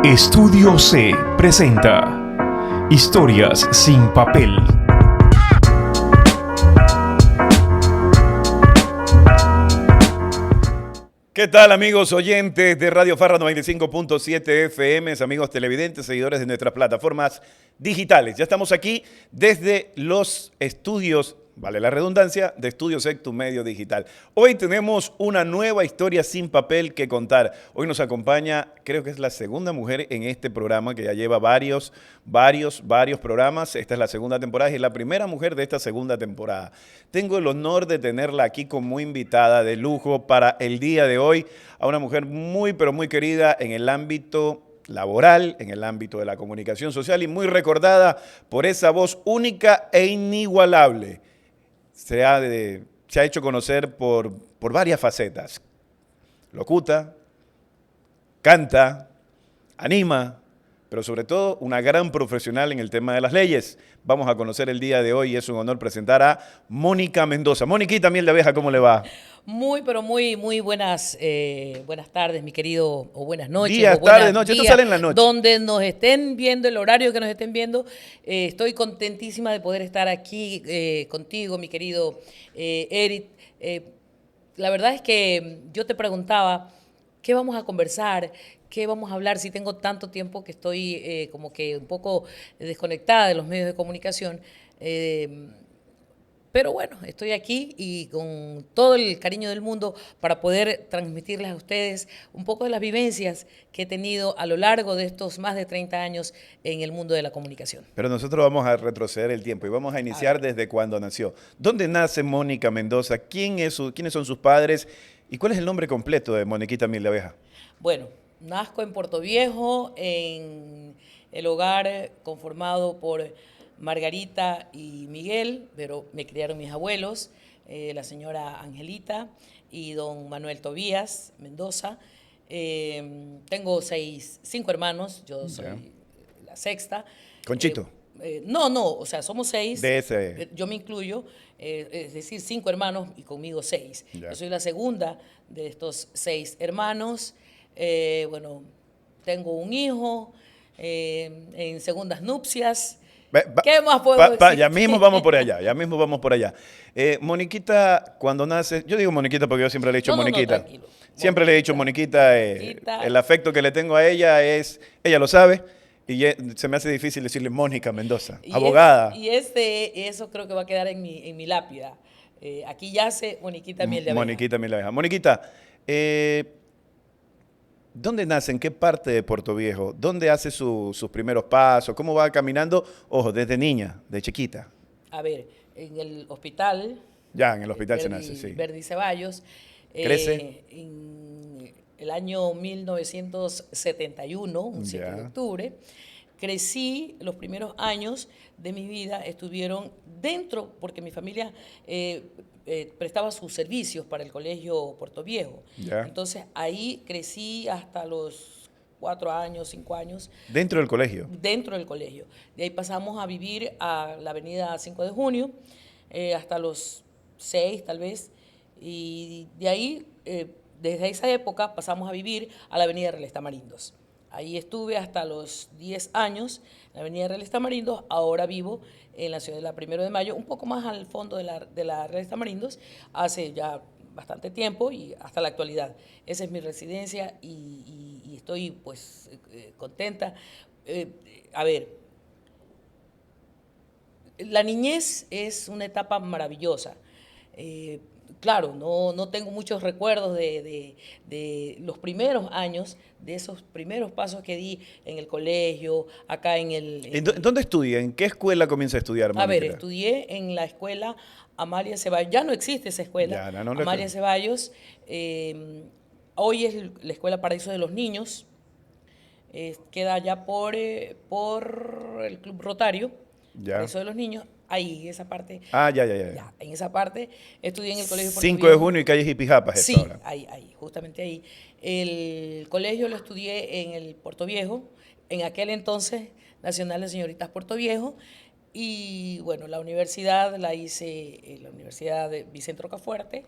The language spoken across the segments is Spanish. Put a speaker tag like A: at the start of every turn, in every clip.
A: Estudio C presenta Historias sin papel.
B: ¿Qué tal, amigos oyentes de Radio Farra 95.7 FM, amigos televidentes, seguidores de nuestras plataformas digitales? Ya estamos aquí desde los estudios, vale la redundancia, de Estudio C, tu medio digital. Hoy tenemos una nueva historia sin papel que contar. Hoy nos acompaña, creo que es la segunda mujer en este programa, que ya lleva varios programas. Esta es la segunda temporada y es la primera mujer de esta segunda temporada. Tengo el honor de tenerla aquí como invitada de lujo para el día de hoy, a una mujer muy, pero muy querida en el ámbito laboral, en el ámbito de la comunicación social y muy recordada por esa voz única e inigualable. Se ha hecho conocer por varias facetas. Locuta, canta, anima, pero sobre todo una gran profesional en el tema de las leyes. Vamos a conocer el día de hoy y es un honor presentar a Mónica Mendoza. Moniquita Miel de Abeja, ¿cómo le va?
C: Muy, pero muy buenas tardes, mi querido, o buenas noches.
B: Días, tardes, noches, esto sale en la noche.
C: Donde nos estén viendo, el horario que nos estén viendo, estoy contentísima de poder estar aquí contigo, mi querido Eric. La verdad es que yo te preguntaba, ¿qué vamos a conversar? ¿Qué vamos a hablar? Si tengo tanto tiempo que estoy como que un poco desconectada de los medios de comunicación. Pero bueno, estoy aquí y con todo el cariño del mundo para poder transmitirles a ustedes un poco de las vivencias que he tenido a lo largo de estos más de 30 años en el mundo de la comunicación.
B: Pero nosotros vamos a retroceder el tiempo y vamos a iniciar desde cuando nació. ¿Dónde nace Mónica Mendoza? ¿Quiénes son sus padres? ¿Y cuál es el nombre completo de Moniquita Miel de Abeja?
C: Bueno, nazco en Puerto Viejo, en el hogar conformado por Margarita y Miguel, pero me criaron mis abuelos, la señora Angelita y don Manuel Tobías Mendoza. Tengo 5 hermanos, yo soy la sexta.
B: ¿Conchito?
C: No, o sea, somos 6.
B: De ese.
C: Yo me incluyo, es decir, 5 hermanos y conmigo 6.
B: Ya.
C: Yo soy la segunda de estos 6 hermanos. Bueno, tengo un hijo en segundas nupcias. ¿Qué más puedo decir?
B: Ya mismo vamos por allá, Moniquita, cuando nace, yo digo Moniquita porque yo siempre le he dicho Moniquita.
C: No, tranquilo.
B: Siempre le he dicho Moniquita, el afecto que le tengo a ella ella lo sabe, y se me hace difícil decirle Mónica Mendoza, abogada.
C: Eso creo que va a quedar en mi lápida. Aquí yace Moniquita Miel de Abeja.
B: Moniquita Miel de Abeja. Moniquita, ¿dónde nace? ¿En qué parte de Puerto Viejo? ¿Dónde hace sus primeros pasos? ¿Cómo va caminando? Ojo, desde niña, de chiquita.
C: A ver, en el hospital.
B: Ya, en el hospital se nace, sí.
C: Verdi Ceballos.
B: ¿Crece?
C: En el año 1971, un 7 de octubre. Crecí, los primeros años de mi vida estuvieron dentro, porque mi familia prestaba sus servicios para el colegio Puerto Viejo.
B: Ya.
C: Entonces ahí crecí hasta los 4 años, 5 años.
B: ¿Dentro del colegio?
C: Dentro del colegio. De ahí pasamos a vivir a la avenida 5 de Junio, hasta los 6 tal vez. Y de ahí, desde esa época, pasamos a vivir a la avenida Reales Tamarindos. Ahí estuve hasta los 10 años en la avenida Reales Tamarindos. Ahora vivo en la ciudad de la 1 de Mayo, un poco más al fondo de la Reales Tamarindos, hace ya bastante tiempo y hasta la actualidad. Esa es mi residencia y estoy pues contenta. A ver, la niñez es una etapa maravillosa. Claro, no tengo muchos recuerdos de los primeros años, de esos primeros pasos que di en el colegio, acá en el...
B: ¿Dónde estudia? ¿En qué escuela comienza a estudiar, Mónica?
C: A ver, estudié en la escuela Amalia Ceballos. Ya no existe esa escuela, Amalia Ceballos. Hoy es la Escuela Paraíso de los Niños. Queda allá por el Club Rotario, Paraíso de los Niños. Ahí, esa parte.
B: Ya.
C: En esa parte estudié en el colegio.
B: 5 de junio y calle Jipijapas.
C: Sí, ahí, justamente ahí. El colegio lo estudié en el Puerto Viejo, en aquel entonces Nacional de Señoritas Puerto Viejo, Y bueno, la universidad la hice en la Universidad de Vicente Rocafuerte,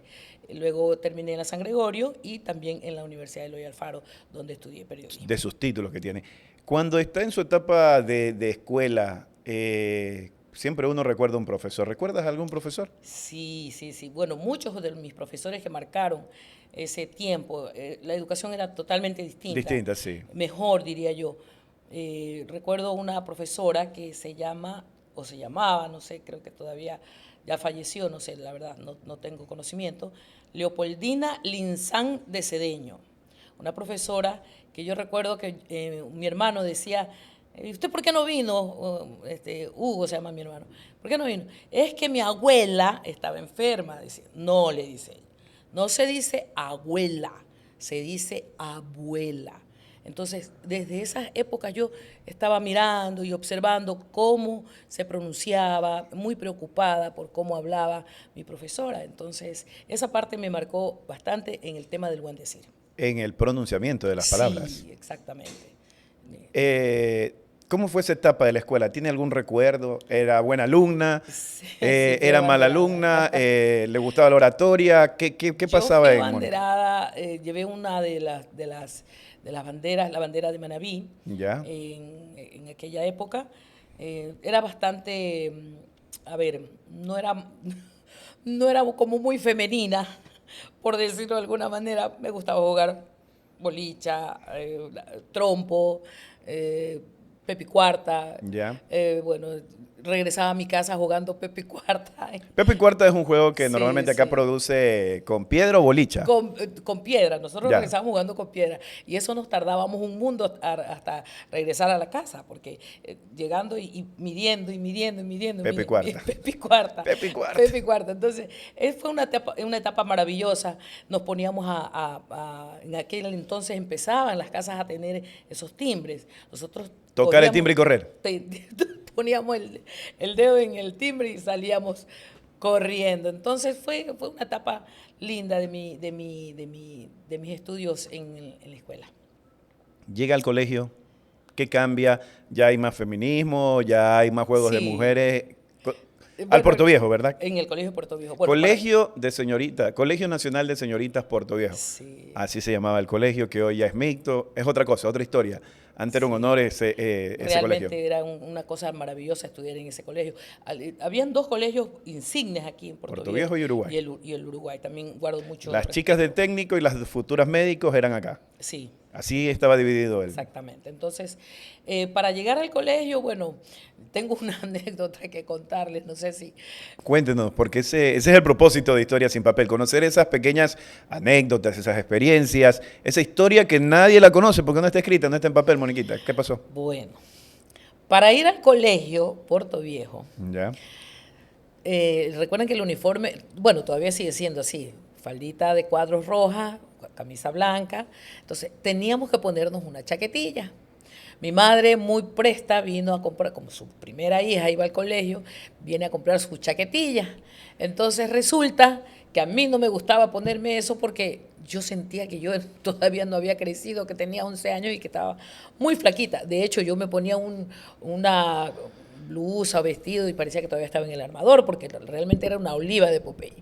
C: luego terminé en la San Gregorio y también en la Universidad de Eloy Alfaro, donde estudié periodismo.
B: De sus títulos que tiene. Cuando está en su etapa de escuela, siempre uno recuerda a un profesor. ¿Recuerdas a algún profesor?
C: Sí. Bueno, muchos de mis profesores que marcaron ese tiempo, la educación era totalmente distinta.
B: Distinta, sí.
C: Mejor, diría yo. Recuerdo una profesora que se llamaba, no sé, creo que todavía ya falleció, no sé, la verdad, no tengo conocimiento, Leopoldina Linzán de Cedeño, una profesora que yo recuerdo que mi hermano decía, ¿usted por qué no vino? Hugo se llama mi hermano, ¿por qué no vino? Es que mi abuela estaba enferma, decía. No, le dice ella, no se dice abuela, se dice abuela. Entonces, desde esas épocas yo estaba mirando y observando cómo se pronunciaba, muy preocupada por cómo hablaba mi profesora. Entonces, esa parte me marcó bastante en el tema del buen decir.
B: En el pronunciamiento de las palabras.
C: Sí, exactamente.
B: ¿Cómo fue esa etapa de la escuela? ¿Tiene algún recuerdo? ¿Era buena alumna?
C: Sí,
B: ¿Era mala alumna? ¿Le gustaba la oratoria? ¿Qué pasaba
C: yo
B: en
C: fui
B: Mónica?
C: banderada, llevé una de las banderas, la bandera de Manabí,
B: Ya.
C: en aquella época. Era bastante, a ver, no era como muy femenina, por decirlo de alguna manera. Me gustaba jugar bolicha, trompo, Pepi Cuarta.
B: Ya.
C: Bueno, regresaba a mi casa jugando Pepi Cuarta.
B: Pepe y Cuarta es un juego que
C: Sí,
B: normalmente acá
C: sí.
B: produce con piedra o bolicha.
C: Con piedra, nosotros
B: Ya.
C: regresábamos jugando con piedra y eso nos tardábamos un mundo hasta regresar a la casa, porque llegando y midiendo.
B: Pepe y Cuarta.
C: Pepe y Cuarta.
B: Pepe y Cuarta.
C: Pepe y Cuarta. Entonces, fue una etapa maravillosa. Nos poníamos en aquel entonces empezaban las casas a tener esos timbres. Nosotros
B: Tocar el timbre y correr.
C: Poníamos el dedo en el timbre y salíamos corriendo. Entonces fue una etapa linda de mis estudios en la escuela.
B: Llega al colegio, ¿qué cambia? ¿Ya hay más feminismo? ¿Ya hay más juegos de
C: Sí.
B: mujeres? Al
C: Bueno,
B: Puerto Viejo, ¿verdad?
C: En el Colegio Puerto Viejo. Bueno,
B: Colegio de Señoritas, Colegio Nacional de Señoritas Puerto Viejo.
C: Sí.
B: Así se llamaba el colegio, que hoy ya es mixto. Es otra cosa, otra historia. Antes era un honor ese colegio.
C: Realmente era una cosa maravillosa estudiar en ese colegio. Habían dos colegios insignes aquí en Puerto
B: Viejo y Uruguay.
C: Y el Uruguay. También guardo mucho
B: Las
C: respeto.
B: chicas de técnico y las futuras médicos eran acá.
C: Sí,
B: Así estaba dividido el...
C: exactamente. Entonces, para llegar al colegio, bueno, tengo una anécdota que contarles, no sé si...
B: Cuéntenos, porque ese es el propósito de Historia Sin Papel, conocer esas pequeñas anécdotas, esas experiencias, esa historia que nadie la conoce porque no está escrita, no está en papel, Moniquita. ¿Qué pasó?
C: Bueno, para ir al colegio Puerto Viejo,
B: Ya.
C: recuerden que el uniforme, bueno, todavía sigue siendo así, faldita de cuadros roja, camisa blanca, entonces teníamos que ponernos una chaquetilla. Mi madre, muy presta, vino a comprar, como su primera hija iba al colegio, viene a comprar su chaquetilla. Entonces resulta que a mí no me gustaba ponerme eso porque yo sentía que yo todavía no había crecido, que tenía 11 años y que estaba muy flaquita. De hecho, yo me ponía una blusa o vestido y parecía que todavía estaba en el armador porque realmente era una oliva de Popeye.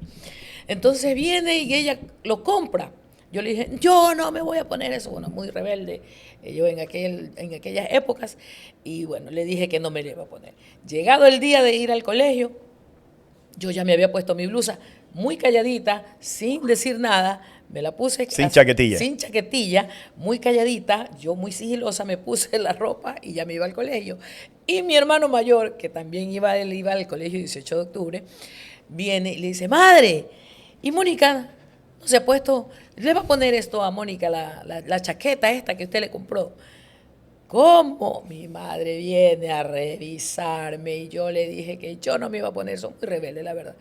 C: Entonces viene y ella lo compra. Yo le dije, yo no me voy a poner eso. Bueno, muy rebelde yo en aquellas épocas. Y bueno, le dije que no me lo iba a poner. Llegado el día de ir al colegio, yo ya me había puesto mi blusa muy calladita, sin decir nada. Me la puse
B: Sin chaquetilla.
C: Sin chaquetilla, muy calladita. Yo muy sigilosa me puse la ropa y ya me iba al colegio. Y mi hermano mayor, que también iba al colegio 18 de octubre, viene y le dice, madre, ¿y Mónica no se ha puesto? Le va a poner esto a Mónica, la chaqueta esta que usted le compró. ¿Cómo? Mi madre viene a revisarme y yo le dije que yo no me iba a poner, son muy rebelde, la verdad.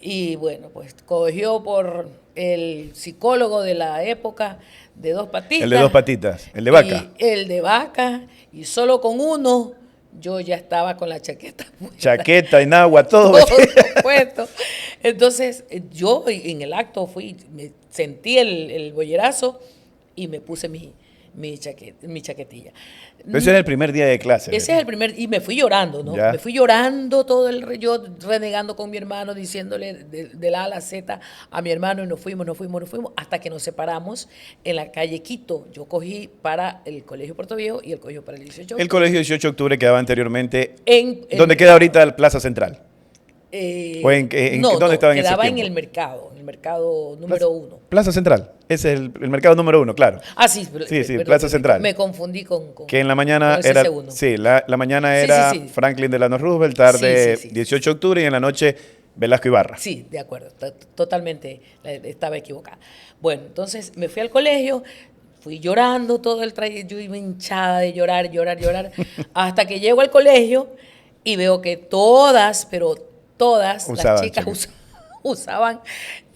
C: Y bueno, pues cogió por el psicólogo de la época de dos patitas.
B: El de dos patitas, el de vaca.
C: Y el de vaca, y solo con uno yo ya estaba con la chaqueta puesta.
B: Chaqueta, enagua, todo.
C: Todo puesto. Entonces, yo en el acto me sentí el bollerazo y me puse mi mi chaquetilla.
B: Pero ese era el primer día de clase.
C: Ese es el primer, y me fui llorando, ¿no?
B: Ya.
C: Me fui llorando yo renegando con mi hermano, diciéndole de la A a la Z a mi hermano, y nos fuimos, hasta que nos separamos en la calle Quito. Yo cogí para el Colegio Puerto Viejo y el Colegio para el 18 de
B: El colegio 18 de octubre quedaba anteriormente,
C: En
B: donde queda ahorita el Plaza Central. ¿O en
C: no,
B: dónde
C: no,
B: estaba en ese
C: quedaba
B: tiempo?
C: en el mercado número 1.
B: Plaza Central. Ese es el mercado número 1, claro.
C: Ah, sí,
B: Sí,
C: perdón,
B: Plaza Central.
C: Me confundí con
B: Que en la mañana
C: con ese
B: era,
C: segundo.
B: sí, la mañana
C: Sí,
B: era
C: sí, sí.
B: Franklin Delano Roosevelt, tarde
C: Sí.
B: 18 de octubre y en la noche Velasco Ibarra.
C: Sí, de acuerdo, totalmente estaba equivocada. Bueno, entonces me fui al colegio, fui llorando todo el trayecto, yo iba hinchada de llorar, hasta que llego al colegio y veo que todas, pero todas
B: Usaban
C: las chicas
B: chaquetas.
C: usaban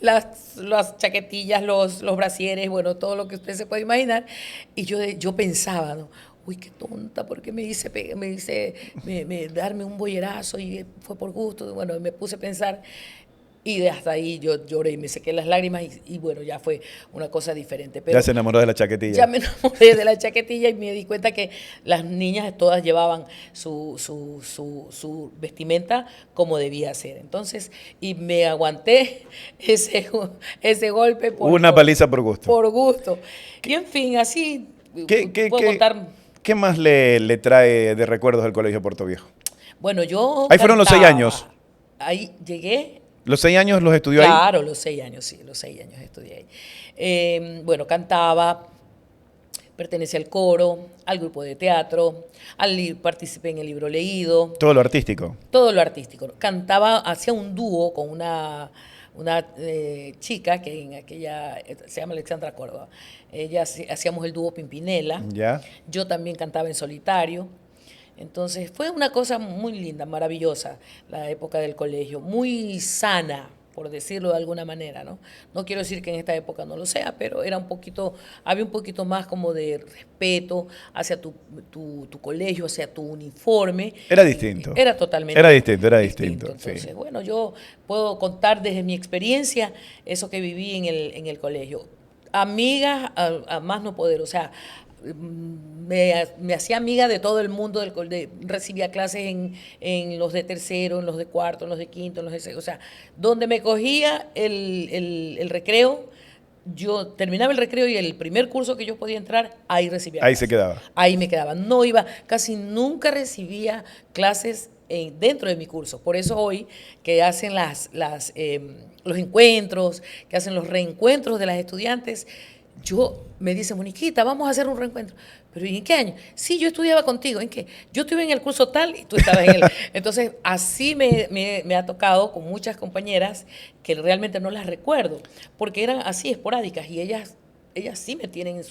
C: las chaquetillas, los brasieres, bueno, todo lo que usted se puede imaginar. Y yo pensaba, ¿no? Uy, qué tonta, porque me dice darme un bollerazo y fue por gusto. Bueno, me puse a pensar y hasta ahí yo lloré y me sequé las lágrimas y bueno, ya fue una cosa diferente. Pero
B: Ya se enamoró de la chaquetilla.
C: ya me enamoré de la chaquetilla y me di cuenta que las niñas todas llevaban su vestimenta como debía ser. Entonces, y me aguanté ese golpe
B: Una paliza por gusto.
C: Por gusto. Y en fin, así
B: ¿Qué
C: puedo contar.
B: más le trae de recuerdos del colegio Puerto Viejo?
C: Bueno, yo
B: Ahí fueron los 6
C: cantaba.
B: años.
C: Ahí llegué.
B: ¿Los 6 años los estudió ahí?
C: Claro, los 6 años, sí, los 6 años estudié ahí. Bueno, cantaba, pertenecía al coro, al grupo de teatro, participé en el libro leído,
B: Todo lo artístico.
C: todo lo artístico. Cantaba, hacía un dúo con una chica que en aquella, se llama Alexandra Córdoba. Hacíamos el dúo Pimpinela.
B: ¿Ya?
C: Yo también cantaba en solitario. Entonces fue una cosa muy linda, maravillosa, la época del colegio, muy sana, por decirlo de alguna manera, ¿no? No quiero decir que en esta época no lo sea, pero había un poquito más como de respeto hacia tu colegio, hacia tu uniforme.
B: Era distinto.
C: Era totalmente
B: Era distinto, sí.
C: Entonces, bueno, yo puedo contar desde mi experiencia eso que viví en el colegio. Amigas a más no poder, o sea, me hacía amiga de todo el mundo, recibía clases en los de tercero, en los de cuarto, en los de quinto, en los de sexto, o sea, donde me cogía el recreo, yo terminaba el recreo y el primer curso que yo podía entrar, ahí recibía
B: Ahí
C: clases.
B: se quedaba.
C: Ahí me quedaba, no iba, casi nunca recibía clases dentro de mi curso. Por eso hoy que hacen los encuentros, que hacen los reencuentros de las estudiantes, me dice, Moniquita, vamos a hacer un reencuentro. ¿Pero y en qué año? Sí, yo estudiaba contigo. ¿En qué? Yo estuve en el curso tal y tú estabas en él. Entonces, así me ha tocado con muchas compañeras que realmente no las recuerdo, porque eran así esporádicas y ellas sí me tienen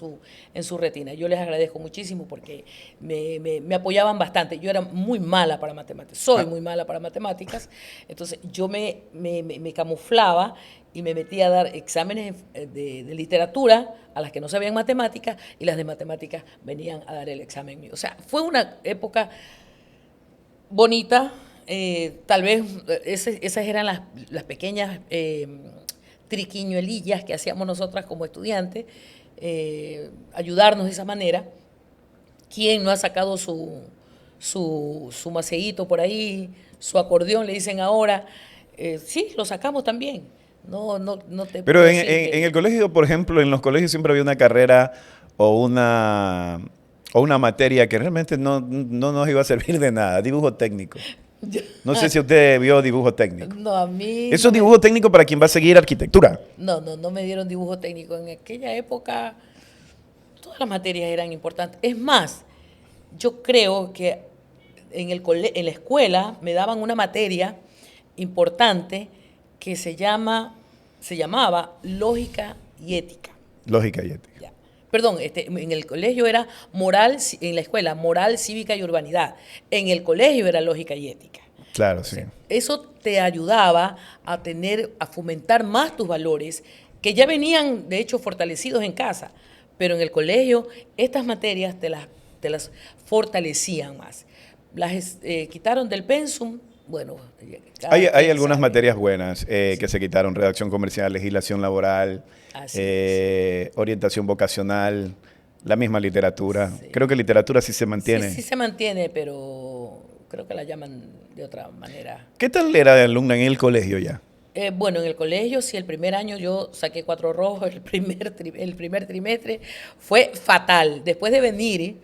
C: en su retina. Yo les agradezco muchísimo porque me apoyaban bastante. Yo era muy mala para matemáticas, soy muy mala para matemáticas, entonces yo me camuflaba y me metía a dar exámenes de literatura a las que no sabían matemáticas y las de matemáticas venían a dar el examen mío. O sea, fue una época bonita, tal vez esas eran las pequeñas triquiñuelillas que hacíamos nosotras como estudiantes, ayudarnos de esa manera. ¿Quién no ha sacado su maceíto por ahí, su acordeón, le dicen ahora? Sí, lo sacamos también. No te
B: Pero
C: puedo
B: en
C: decir que-
B: el colegio, por ejemplo, en los colegios siempre había una carrera o una materia que realmente no nos iba a servir de nada, dibujo técnico. No sé si usted vio dibujo técnico.
C: No, a mí...
B: Eso es dibujo técnico para quien va a seguir arquitectura.
C: No me dieron dibujo técnico. En aquella época todas las materias eran importantes. Es más, yo creo que en la escuela me daban una materia importante que se llamaba lógica y ética.
B: Lógica y ética.
C: Ya. Perdón, en el colegio era en la escuela, moral, cívica y urbanidad. En el colegio era lógica y ética.
B: Claro, sí.
C: Eso te ayudaba a fomentar más tus valores, que ya venían, de hecho, fortalecidos en casa, pero en el colegio estas materias te las fortalecían más. Las quitaron del pensum, bueno.
B: Hay
C: quien
B: algunas
C: sabe.
B: materias buenas que se quitaron: redacción comercial, legislación laboral,
C: Así
B: orientación vocacional, La misma literatura.
C: Sí.
B: Creo que literatura sí se mantiene.
C: Sí, sí se mantiene, pero creo que la llaman de otra manera.
B: ¿Qué tal era de alumna en el colegio ya?
C: Bueno, en el colegio, sí, el primer año yo saqué 4 rojos, el primer trimestre fue fatal. Después de venir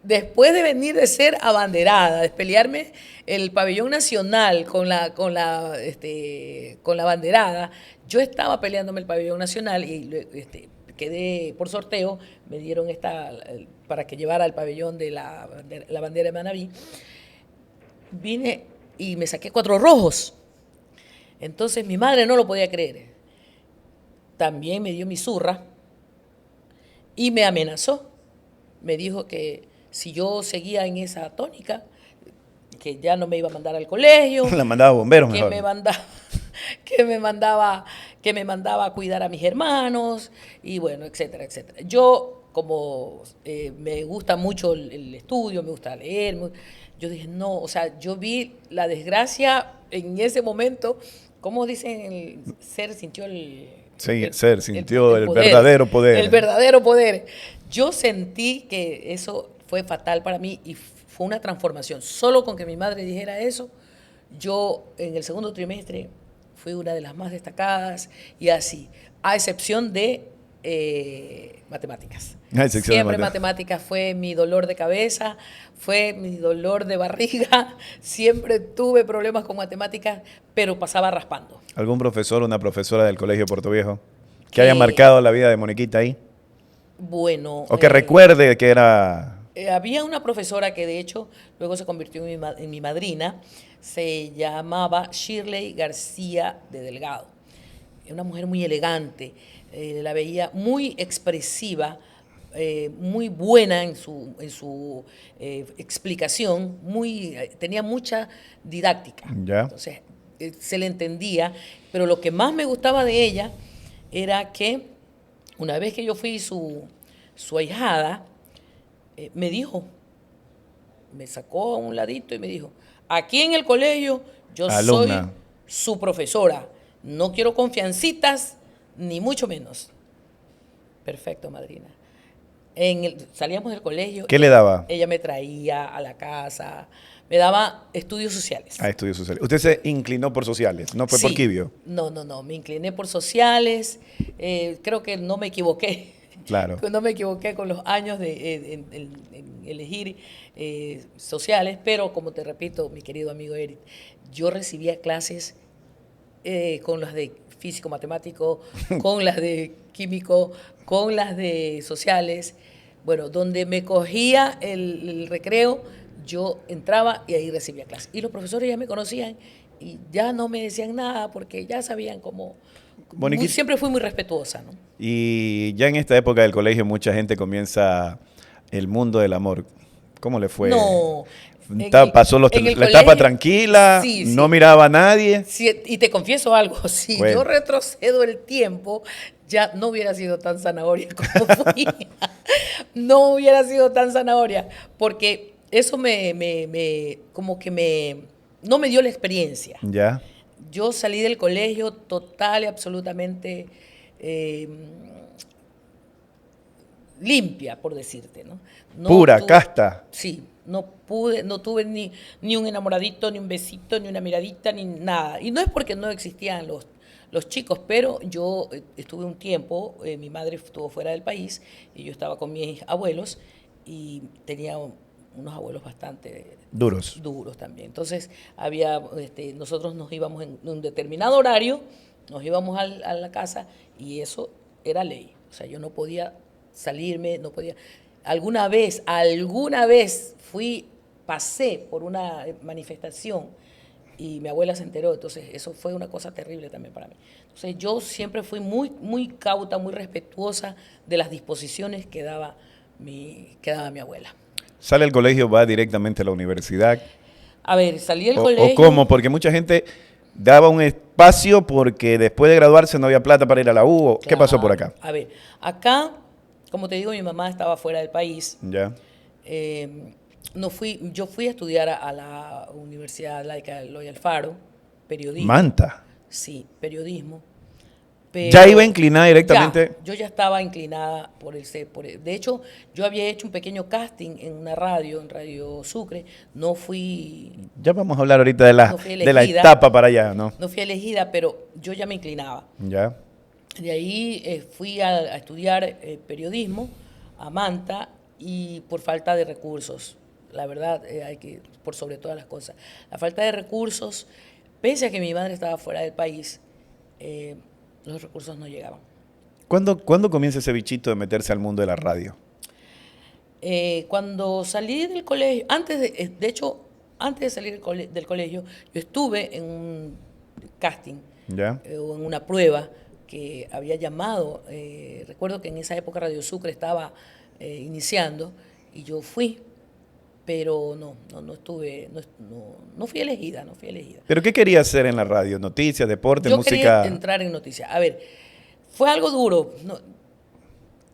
C: de ser abanderada, de pelearme el pabellón nacional con la abanderada, yo estaba peleándome el pabellón nacional y quedé por sorteo, me dieron para que llevara el pabellón de la bandera de Manabí. Vine y me saqué 4 rojos. Entonces mi madre no lo podía creer. También me dio mi zurra y me amenazó. Me dijo que si yo seguía en esa tónica, que ya no me iba a mandar al colegio,
B: La mandaba a bomberos
C: que
B: mejor.
C: me mandaba, que me mandaba a cuidar a mis hermanos y bueno, etcétera, etcétera. Yo, como me gusta mucho el estudio, me gusta leer, yo dije, no, o sea, yo vi la desgracia en ese momento, como dicen, Ser sintió
B: Sí, Ser sintió el
C: poder,
B: verdadero poder.
C: El verdadero poder. Yo sentí que eso fue fatal para mí y fue una transformación. Solo con que mi madre dijera eso, yo en el segundo trimestre fui una de las más destacadas y así, a excepción de matemáticas. Siempre matemáticas fue mi dolor de cabeza, fue mi dolor de barriga, siempre tuve problemas con matemáticas, pero pasaba raspando.
B: ¿Algún profesor o una profesora del Colegio Puerto Viejo que haya marcado la vida de Moniquita ahí?
C: Bueno.
B: O que recuerde que era...
C: Había una profesora que de hecho luego se convirtió en mi madrina, se llamaba Shirley García de Delgado. Una mujer muy elegante, la veía muy expresiva, muy buena en su explicación, tenía mucha didáctica.
B: ¿Ya?
C: Entonces, se le entendía, pero lo que más me gustaba de ella era que una vez que yo fui su ahijada, me sacó a un ladito y me dijo, aquí en el colegio yo
B: Alumna.
C: soy su profesora, no quiero confiancitas, ni mucho menos. Perfecto, madrina. Salíamos del colegio.
B: ¿Qué le daba?
C: Ella me traía a la casa, me daba estudios sociales.
B: Estudios sociales. Usted se inclinó por sociales, no fue por
C: Sí.
B: Quibio.
C: No, me incliné por sociales, creo que no me equivoqué.
B: Claro.
C: No me equivoqué con los años en elegir sociales, pero como te repito, mi querido amigo Eric, yo recibía clases con las de físico-matemático, con las de químico, con las de sociales. Bueno, donde me cogía el recreo, yo entraba y ahí recibía clases. Y los profesores ya me conocían y ya no me decían nada porque ya sabían cómo... siempre fui muy respetuosa, ¿no?
B: Y ya en esta época del colegio mucha gente comienza el mundo del amor. ¿Cómo le fue?
C: No.
B: Pasó la etapa tranquila,
C: sí,
B: no miraba a nadie.
C: Sí, y te confieso algo, si
B: Bueno.
C: yo retrocedo el tiempo, ya no hubiera sido tan zanahoria como fui. No hubiera sido tan zanahoria, porque eso no me dio la experiencia.
B: Ya.
C: Yo salí del colegio total y absolutamente limpia, por decirte, ¿no?
B: Pura, casta.
C: Sí, no tuve ni un enamoradito, ni un besito, ni una miradita, ni nada. Y no es porque no existían los chicos, pero yo estuve un tiempo, mi madre estuvo fuera del país y yo estaba con mis abuelos y tenía unos abuelos bastante
B: duros
C: también. Entonces nosotros nos íbamos en un determinado horario, nos íbamos a la casa y eso era ley. O sea, yo no podía salirme, no podía. Alguna vez pasé por una manifestación y mi abuela se enteró, entonces eso fue una cosa terrible también para mí. Entonces yo siempre fui muy, muy cauta, muy respetuosa de las disposiciones que daba mi abuela.
B: ¿Sale del colegio, va directamente a la universidad?
C: A ver, salí del colegio.
B: ¿O cómo? Porque mucha gente daba un espacio porque después de graduarse no había plata para ir a la U. ¿Qué pasó por acá?
C: A ver, acá, como te digo, mi mamá estaba fuera del país.
B: Ya.
C: Yo fui a estudiar a la Universidad Laica Eloy Alfaro, periodismo.
B: Manta.
C: Sí, periodismo. Pero
B: ¿Ya iba inclinada directamente?
C: yo ya estaba inclinada de hecho, yo había hecho un pequeño casting en una radio, en Radio Sucre. No fui,
B: Ya vamos a hablar ahorita de
C: no fui
B: de la
C: elegida,
B: etapa para allá, ¿no?
C: no fui elegida, pero yo ya me inclinaba.
B: Ya.
C: De ahí fui a estudiar periodismo a Manta y por falta de recursos. La verdad, por sobre todas las cosas. La falta de recursos, pese a que mi madre estaba fuera del país, los recursos no llegaban.
B: ¿Cuándo comienza ese bichito de meterse al mundo de la radio?
C: Cuando salí del colegio, de hecho, antes de salir del colegio, yo estuve en un casting
B: ¿Ya?
C: o en una prueba que había llamado. Recuerdo que en esa época Radio Sucre estaba iniciando y yo fui, pero no estuve, no fui elegida, no fui elegida.
B: ¿Pero qué quería hacer en la radio? ¿Noticias, deporte,
C: Yo
B: música?
C: quería entrar en noticias. A ver, fue algo duro.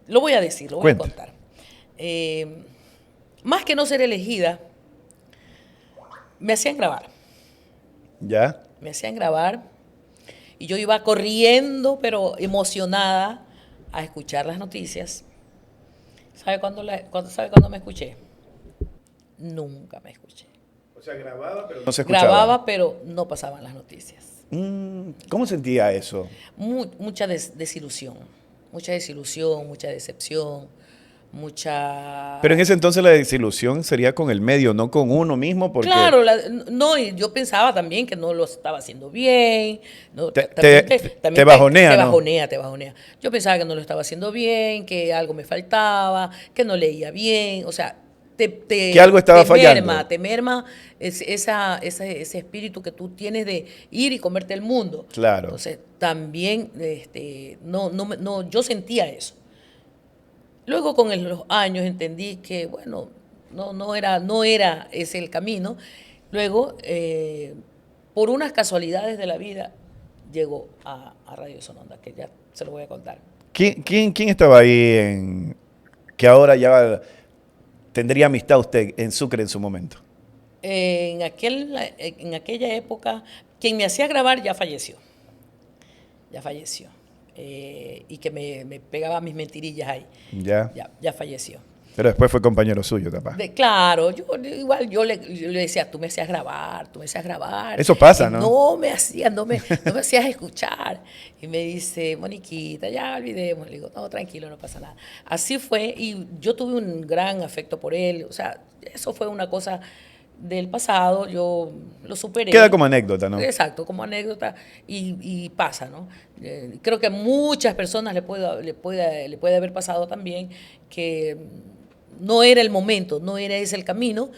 C: Lo voy a decir, lo voy a contar. Más que no ser elegida, me hacían grabar.
B: ¿Ya?
C: Me hacían grabar y yo iba corriendo, pero emocionada, a escuchar las noticias. ¿Sabe cuándo me escuché? Nunca me escuché.
B: O sea, grababa, pero no se escuchaba.
C: Grababa, pero no pasaban las noticias.
B: ¿Cómo sentía eso?
C: Mucha desilusión, mucha decepción, mucha...
B: Pero en ese entonces la desilusión sería con el medio, no con uno mismo, porque...
C: Claro, no, y yo pensaba también que no lo estaba haciendo bien. No,
B: Te
C: también
B: bajonea,
C: te
B: ¿no?
C: bajonea, te bajonea. Yo pensaba que no lo estaba haciendo bien, que algo me faltaba, que no leía bien, o sea...
B: que algo estaba fallando.
C: Te merma ese espíritu que tú tienes de ir y comerte el mundo.
B: Claro.
C: Entonces, también yo sentía eso. Luego, con los años, entendí que, bueno, no era ese el camino. Luego, por unas casualidades de la vida, llegó a Radio Sononda, que ya se lo voy a contar.
B: ¿Quién estaba ahí que ahora ya tendría amistad usted en Sucre en su momento?
C: En aquella época, quien me hacía grabar ya falleció. Ya falleció. Y que me pegaba mis mentirillas ahí. Ya falleció.
B: Pero después fue compañero suyo, capaz.
C: Claro, yo le decía, tú me hacías grabar.
B: Eso pasa, ¿no?
C: No me hacías escuchar. Y me dice, Moniquita, ya olvidemos. Le digo, no, tranquilo, no pasa nada. Así fue, y yo tuve un gran afecto por él. O sea, eso fue una cosa del pasado, yo lo superé.
B: Queda como anécdota, ¿no?
C: Exacto, como anécdota, y pasa, ¿no? Creo que a muchas personas le puede haber pasado también que no era el momento, no era ese el camino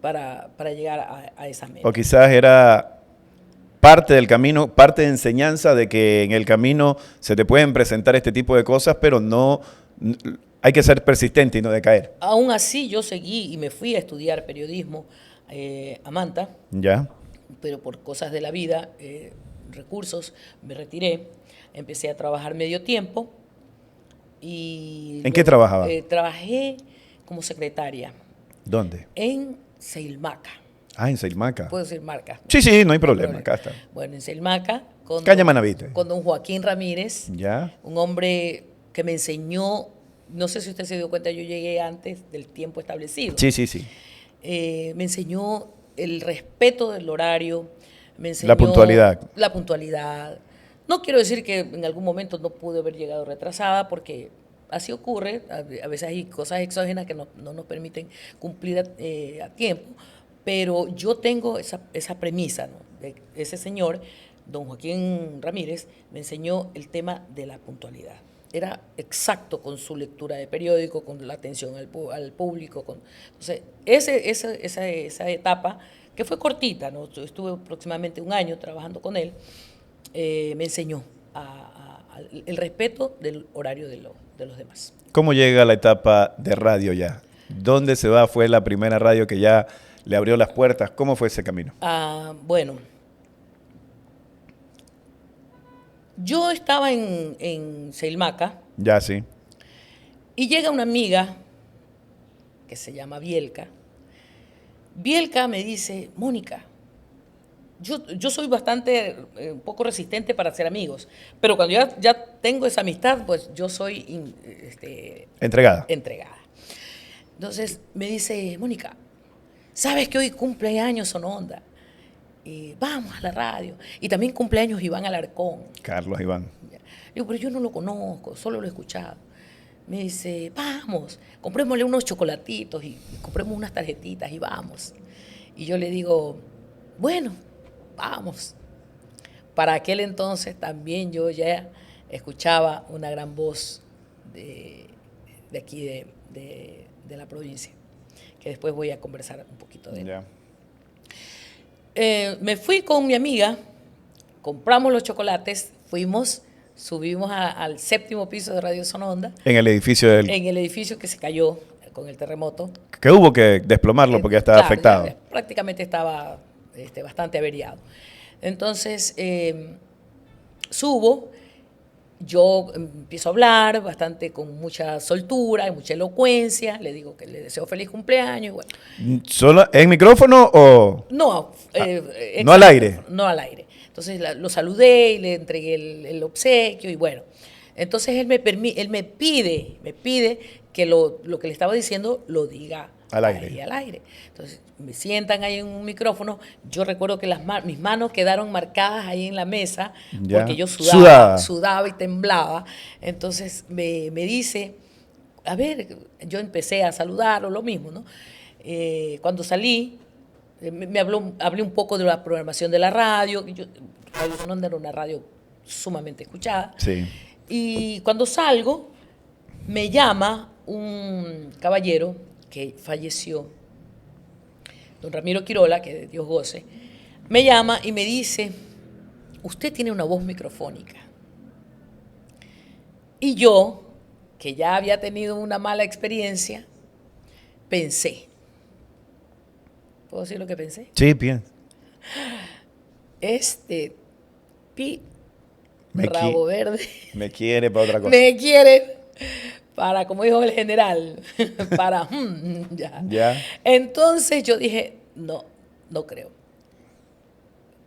C: para llegar a esa meta.
B: O quizás era parte del camino, parte de enseñanza de que en el camino se te pueden presentar este tipo de cosas, pero hay que ser persistente y no decaer.
C: Aún así, yo seguí y me fui a estudiar periodismo a Manta.
B: Ya.
C: Pero por cosas de la vida, recursos, me retiré. Empecé a trabajar medio tiempo.
B: ¿En qué trabajaba?
C: Trabajé como secretaria.
B: ¿Dónde?
C: En Seilmaca.
B: Ah, en Seilmaca.
C: ¿Puedo decir marca?
B: Sí, no hay problema, acá está.
C: Bueno, en Seilmaca,
B: Calle Manavite.
C: con don Joaquín Ramírez,
B: Ya.
C: un hombre que me enseñó, no sé si usted se dio cuenta, yo llegué antes del tiempo establecido.
B: Sí.
C: Me enseñó el respeto del horario, me enseñó
B: La puntualidad.
C: La puntualidad. No quiero decir que en algún momento no pude haber llegado retrasada, porque así ocurre. A veces hay cosas exógenas que no nos permiten cumplir a tiempo, pero yo tengo esa premisa, ¿no? De ese señor, don Joaquín Ramírez, me enseñó el tema de la puntualidad. Era exacto con su lectura de periódico, con la atención al público. Entonces, esa etapa, que fue cortita, ¿no? Yo estuve aproximadamente un año trabajando con él, me enseñó el respeto del horario de los demás.
B: ¿Cómo llega la etapa de radio ya? ¿Dónde se va? ¿Fue la primera radio que ya le abrió las puertas? ¿Cómo fue ese camino?
C: Bueno, yo estaba en Seilmaca.
B: Ya, sí.
C: Y llega una amiga que se llama Bielka. Bielka me dice, Mónica, yo soy bastante, un poco resistente para hacer amigos, pero cuando ya tengo esa amistad, pues yo soy
B: Entregada.
C: entregada. Entonces me dice, Mónica, ¿sabes que hoy cumpleaños Sononda? Y vamos a la radio. Y también cumpleaños Iván Alarcón.
B: Carlos Iván.
C: Digo, pero yo no lo conozco, solo lo he escuchado. Me dice, vamos, comprémosle unos chocolatitos y compremos unas tarjetitas y vamos. Y yo le digo, bueno, vamos. Para aquel entonces también yo ya escuchaba una gran voz de aquí, de la provincia, que después voy a conversar un poquito de él.
B: Ya.
C: Me fui con mi amiga, compramos los chocolates, subimos al 7º piso de Radio Sononda,
B: En el edificio del...
C: en el edificio que se cayó con el terremoto.
B: Que hubo que desplomarlo porque ya estaba
C: Claro,
B: afectado.
C: ya prácticamente estaba bastante averiado. Entonces, subo, yo empiezo a hablar bastante con mucha soltura y mucha elocuencia, le digo que le deseo feliz cumpleaños. Y bueno,
B: ¿Solo en micrófono o...?
C: no,
B: no al aire?
C: No al aire. Entonces lo saludé y le entregué el obsequio y bueno. Entonces él me pide que lo que le estaba diciendo lo diga
B: Al aire.
C: ahí al aire. Entonces me sientan ahí en un micrófono. Yo recuerdo que mis manos quedaron marcadas ahí en la mesa
B: Ya.
C: porque yo
B: Sudaba.
C: sudaba y temblaba. Entonces me dice, a ver, yo empecé a saludarlo, lo mismo, ¿no? Cuando salí, hablé un poco de la programación de la radio. Radio Sononda era una radio sumamente escuchada.
B: Sí.
C: Y cuando salgo, me llama un caballero que falleció, don Ramiro Quirola, que de Dios goce, me llama y me dice, usted tiene una voz microfónica. Y yo, que ya había tenido una mala experiencia, pensé. ¿Puedo decir lo que pensé?
B: Sí, bien.
C: Rabo verde
B: Me quiere para otra cosa.
C: me quiere para, como dijo el general, para ya.
B: Ya.
C: Entonces yo dije, no creo.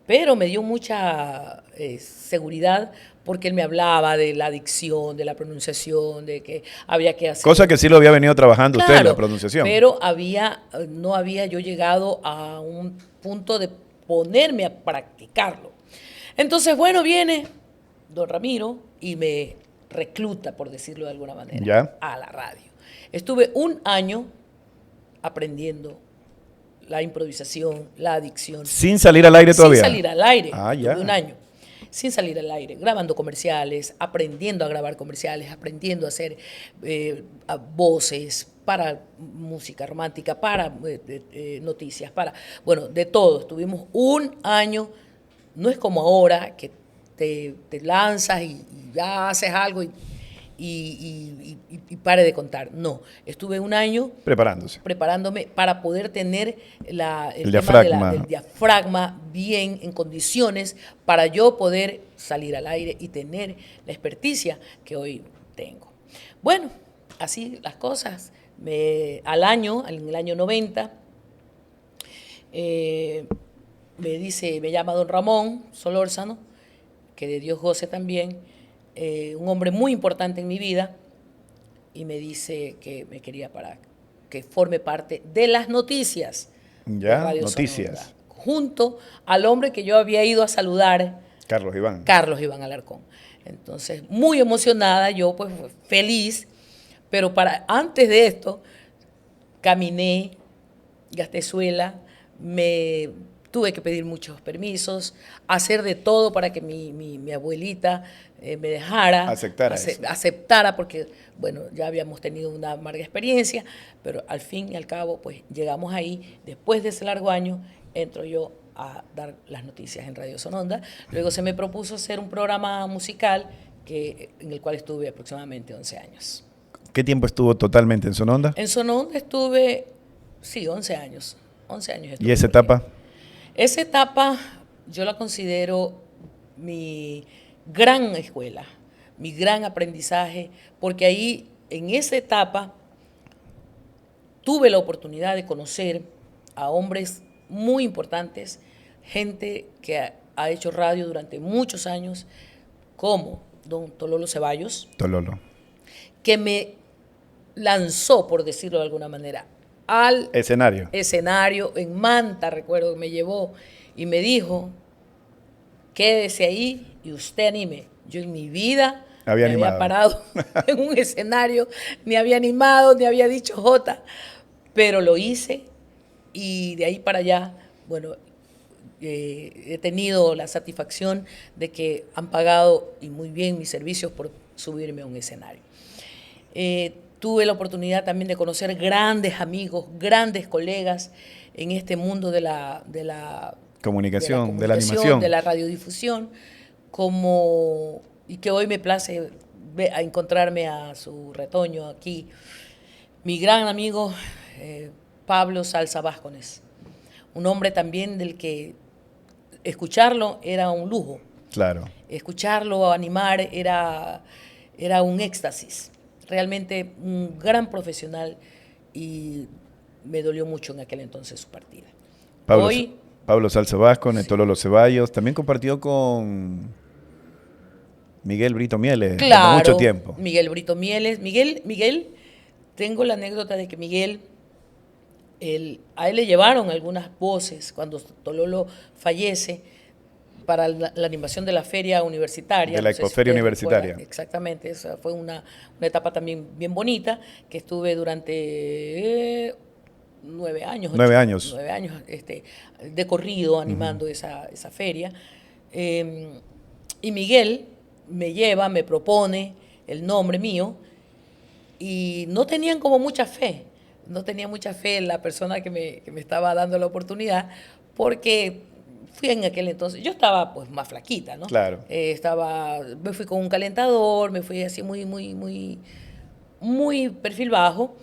C: Pero me dio mucha seguridad porque él me hablaba de la dicción, de la pronunciación, de que había que hacer...
B: Cosa que sí lo había venido trabajando usted,
C: Claro,
B: la pronunciación.
C: pero no había yo llegado a un punto de ponerme a practicarlo. Entonces, bueno, viene don Ramiro y me recluta, por decirlo de alguna manera,
B: Ya.
C: a la radio. Estuve un año aprendiendo la improvisación, la dicción.
B: Sin salir al aire todavía.
C: Sin salir al aire.
B: Ah, ya.
C: Estuve un año. Sin salir al aire, grabando comerciales, aprendiendo a grabar comerciales, aprendiendo a hacer voces para música romántica, para noticias, bueno, de todo. Estuvimos un año, no es como ahora que te lanzas y ya haces algo y pare de contar. No, estuve un año preparándome para poder tener el tema del diafragma bien en condiciones para yo poder salir al aire y tener la experticia que hoy tengo. Bueno, así las cosas. En el año 90, me llama don Ramón Solórzano, que de Dios goce también, un hombre muy importante en mi vida, y me dice que me quería para que forme parte de las noticias.
B: Ya,
C: de Radio
B: noticias.
C: Sononda, junto al hombre que yo había ido a saludar,
B: Carlos Iván
C: Alarcón. Entonces, muy emocionada, yo pues feliz, pero antes de esto, caminé, gasté suela, tuve que pedir muchos permisos, hacer de todo para que mi abuelita me dejara. Aceptara, porque, bueno, ya habíamos tenido una amarga experiencia, pero al fin y al cabo, pues llegamos ahí. Después de ese largo año, entro yo a dar las noticias en Radio Sononda. Luego se me propuso hacer un programa musical en el cual estuve aproximadamente 11 años.
B: ¿Qué tiempo estuvo totalmente en Sononda?
C: En Sononda estuve, sí, 11 años. 11 años estuve.
B: ¿Y esa etapa?
C: Esa etapa yo la considero mi gran escuela, mi gran aprendizaje, porque ahí, en esa etapa, tuve la oportunidad de conocer a hombres muy importantes, gente que ha hecho radio durante muchos años, como don Tololo Ceballos,
B: Tololo.
C: que me lanzó, por decirlo de alguna manera, al escenario en Manta, recuerdo que me llevó y me dijo, quédese ahí y usted anime. Yo en mi vida me había parado en un escenario, ni había animado, ni había dicho Jota, pero lo hice y de ahí para allá, bueno, he tenido la satisfacción de que han pagado y muy bien mis servicios por subirme a un escenario. Tuve la oportunidad también de conocer grandes amigos, grandes colegas en este mundo de la
B: comunicación, de la animación,
C: de la radiodifusión, y que hoy me place a encontrarme a su retoño aquí, mi gran amigo Pablo Salsa Vázquez, un hombre también del que escucharlo era un lujo.
B: Claro.
C: Escucharlo, animar, era un éxtasis. Realmente un gran profesional y me dolió mucho en aquel entonces su partida.
B: Pablo Salsa Vázquez, sí. Tololo Ceballos, también compartió con Miguel Brito Mieles,
C: claro,
B: mucho tiempo.
C: Miguel Brito Mieles. Miguel, tengo la anécdota de que Miguel, a él le llevaron algunas voces cuando Tololo fallece para la animación de la feria universitaria.
B: De la Expoferia Universitaria.
C: Exactamente, esa fue una etapa también bien bonita, que estuve durante 9 años.
B: 9 años.
C: 9 años de corrido animando esa feria. Y Miguel me lleva, me propone el nombre mío y no tenían como mucha fe. No tenía mucha fe en la persona que me estaba dando la oportunidad porque fui en aquel entonces, yo estaba pues más flaquita, ¿no?
B: Claro.
C: Me fui con un calentador, me fui así muy perfil bajo.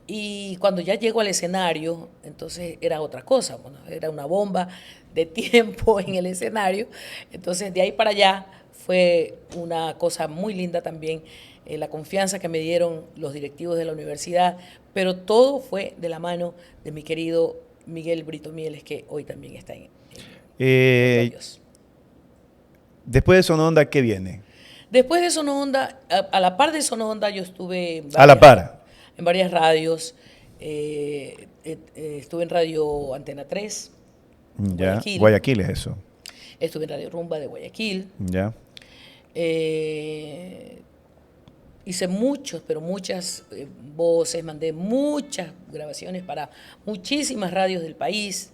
C: Y cuando ya llego al escenario, entonces era otra cosa, bueno, era una bomba de tiempo en el escenario. Entonces de ahí para allá fue una cosa muy linda también, la confianza que me dieron los directivos de la universidad, pero todo fue de la mano de mi querido Miguel Brito Mieles, que hoy también está en
B: Después de Sononda, ¿qué viene?
C: Después de Sononda, a la par de Sononda, yo estuve en varias radios. Estuve en Radio Antena 3.
B: Ya. Guayaquil es eso.
C: Estuve en Radio Rumba de Guayaquil.
B: Ya.
C: Hice muchas voces, mandé muchas grabaciones para muchísimas radios del país.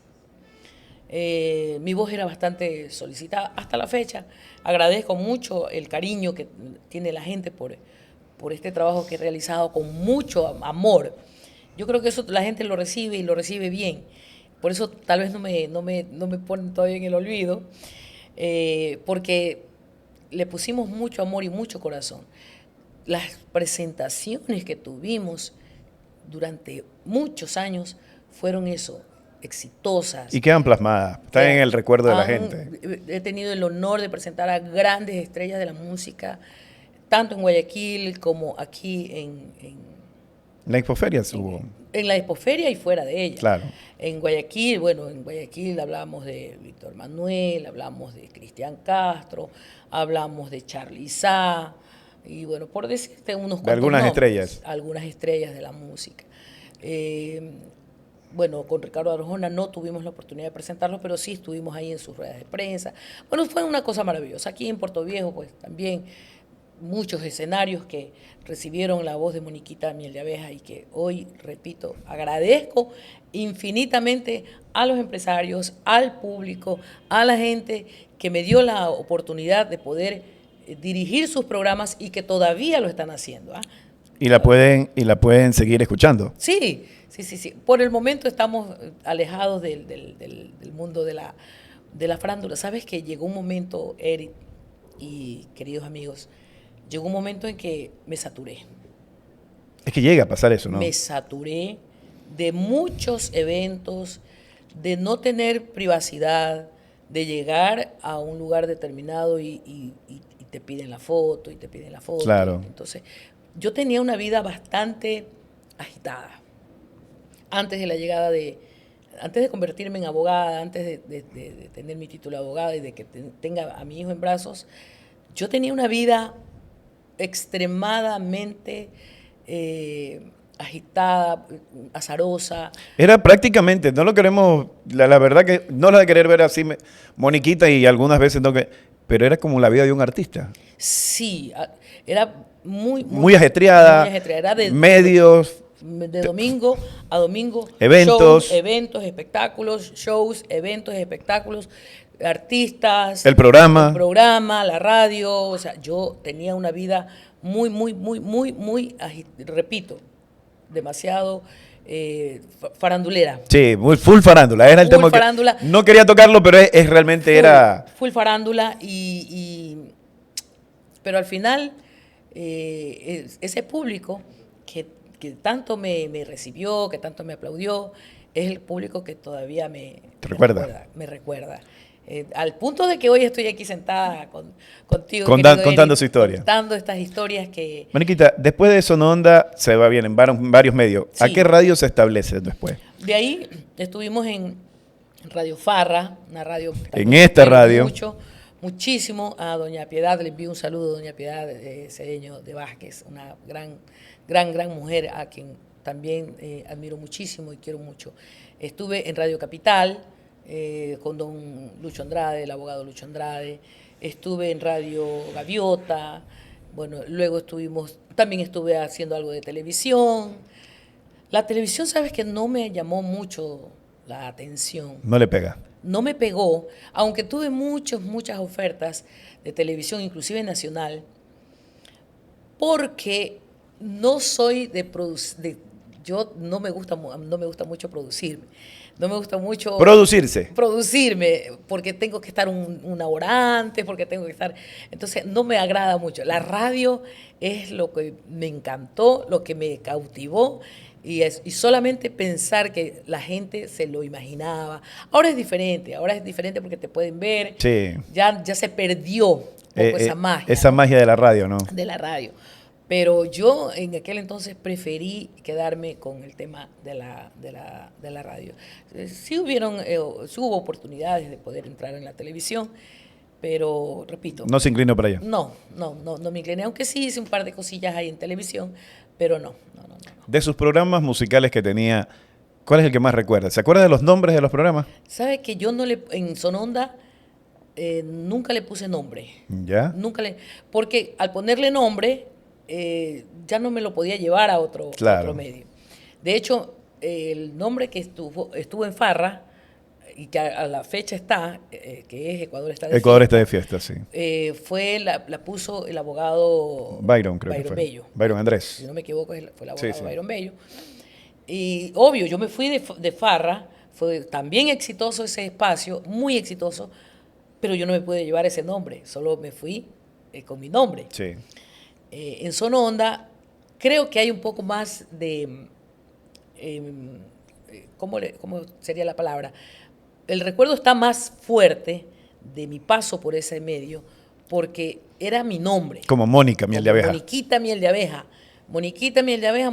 C: Mi voz era bastante solicitada hasta la fecha. Agradezco mucho el cariño que tiene la gente por este trabajo que he realizado con mucho amor. Yo creo que eso la gente lo recibe y lo recibe bien. Por eso tal vez no me ponen todavía en el olvido, porque le pusimos mucho amor y mucho corazón. Las presentaciones que tuvimos durante muchos años fueron eso, exitosas.
B: Y quedan plasmadas, están en el recuerdo de la gente.
C: He tenido el honor de presentar a grandes estrellas de la música, tanto en Guayaquil como aquí en
B: la Expoferia hubo.
C: En la Expoferia y fuera de ella.
B: Claro.
C: En Guayaquil hablamos de Víctor Manuel, hablamos de Cristian Castro, hablamos de Charly Sá, y bueno, por decirte unos cuantos
B: de algunas
C: nombres,
B: estrellas.
C: Algunas estrellas de la música. Bueno, con Ricardo Arjona no tuvimos la oportunidad de presentarlo, pero sí estuvimos ahí en sus ruedas de prensa. Bueno, fue una cosa maravillosa. Aquí en Puerto Viejo, pues también muchos escenarios que recibieron la voz de Moniquita Miel de Abeja y que hoy, repito, agradezco infinitamente a los empresarios, al público, a la gente que me dio la oportunidad de poder dirigir sus programas y que todavía lo están haciendo.
B: Y la pueden seguir escuchando.
C: Sí. Por el momento estamos alejados del mundo de la farándula. Sabes que llegó un momento, Eric y queridos amigos, llegó un momento en que me saturé.
B: Es que llega a pasar eso, ¿no?
C: Me saturé de muchos eventos, de no tener privacidad, de llegar a un lugar determinado y te piden la foto, y te piden la foto.
B: Claro.
C: Entonces, yo tenía una vida bastante agitada antes de la llegada antes de convertirme en abogada, antes de tener mi título de abogada y de que tenga a mi hijo en brazos, yo tenía una vida extremadamente agitada, azarosa.
B: Era prácticamente, no lo queremos, la verdad que no la de querer ver así, Moniquita, y algunas veces no que, pero era como la vida de un artista.
C: Sí, era
B: Muy ajetreada,
C: muy ajetreada. Era
B: medios,
C: de domingo a domingo.
B: Eventos.
C: Eventos, espectáculos, shows, eventos, espectáculos, artistas.
B: el
C: El
B: programa.
C: programa, la radio. O sea, yo tenía una vida repito, demasiado farandulera.
B: Sí, muy full farándula, era el
C: Full
B: tema
C: farándula.
B: que no quería tocarlo, pero es realmente era...
C: Full farándula pero al final ese público que tanto me recibió, que tanto me aplaudió, es el público que todavía
B: ¿Te recuerda?
C: Me recuerda. Al punto de que hoy estoy aquí sentada contigo.
B: Contando
C: Eric,
B: su historia.
C: Contando estas historias que...
B: Moniquita, después de Sono Onda se va bien en varios medios. ¿A
C: Sí.
B: qué radio se establece después?
C: De ahí estuvimos en Radio Farra, una radio...
B: En esta
C: quiero
B: radio.
C: Muchísimo a doña Piedad, le envío un saludo a doña Piedad Cedeño de Vázquez, una gran mujer a quien también admiro muchísimo y quiero mucho. Estuve en Radio Capital con don Lucho Andrade, el abogado Lucho Andrade. Estuve en Radio Gaviota. Bueno, luego también estuve haciendo algo de televisión. La televisión, sabes que no me llamó mucho la atención.
B: No le pega.
C: No me pegó, aunque tuve muchas ofertas de televisión, inclusive nacional, porque no soy yo no me gusta mucho producirme. No me gusta mucho producirme, porque tengo que estar una hora antes, porque tengo que estar... Entonces, no me agrada mucho. La radio es lo que me encantó, lo que me cautivó, y solamente pensar que la gente se lo imaginaba. Ahora es diferente porque te pueden ver.
B: Sí.
C: Ya se perdió un poco esa magia.
B: Esa magia de la radio, ¿no?
C: De la radio. Pero yo en aquel entonces preferí quedarme con el tema de la radio. Sí hubo oportunidades de poder entrar en la televisión, pero repito.
B: No se inclinó para allá.
C: No me incliné, aunque sí hice un par de cosillas ahí en televisión, pero no.
B: De sus programas musicales que tenía, ¿cuál es el que más recuerda? ¿Se acuerda de los nombres de los programas?
C: ¿Sabe que yo en Sononda nunca le puse nombre?
B: ¿Ya?
C: Porque al ponerle nombre ya no me lo podía llevar a otro medio. De hecho, el nombre que estuvo en Farra y que a la fecha está, que es Ecuador está de
B: fiesta, sí.
C: La puso el abogado
B: Byron, creo
C: Byron
B: que fue.
C: Bello.
B: Byron Andrés.
C: Si no me equivoco, fue el abogado
B: Sí.
C: Byron Bello. Y obvio, yo me fui de Farra, fue también exitoso ese espacio, muy exitoso, pero yo no me pude llevar ese nombre, solo me fui con mi nombre.
B: Sí.
C: En Sono Onda creo que hay un poco más de... ¿cómo sería la palabra? El recuerdo está más fuerte de mi paso por ese medio porque era mi nombre.
B: Como Mónica Miel de Abeja.
C: Moniquita Miel de Abeja. Moniquita Miel de Abeja,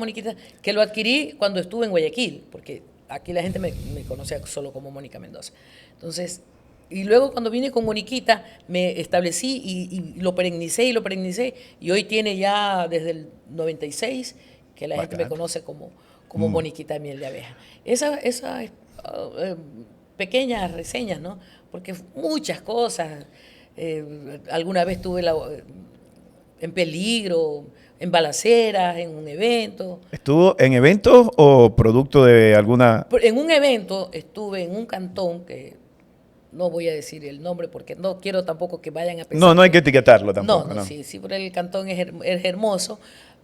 C: que lo adquirí cuando estuve en Guayaquil, porque aquí la gente me conocía solo como Mónica Mendoza. Entonces, y luego cuando vine con Moniquita, me establecí y lo perennicé, y hoy tiene ya desde el 96 que la gente me conoce como Moniquita Miel de Abeja. Esas pequeñas reseñas, ¿no? Porque muchas cosas. Alguna vez estuve en peligro, en balaceras, en un evento.
B: ¿Estuvo en eventos o producto de alguna...?
C: En un evento estuve en un cantón que no voy a decir el nombre porque no quiero tampoco que vayan a pensar.
B: No hay que etiquetarlo tampoco.
C: No. Sí, pero el cantón es hermoso,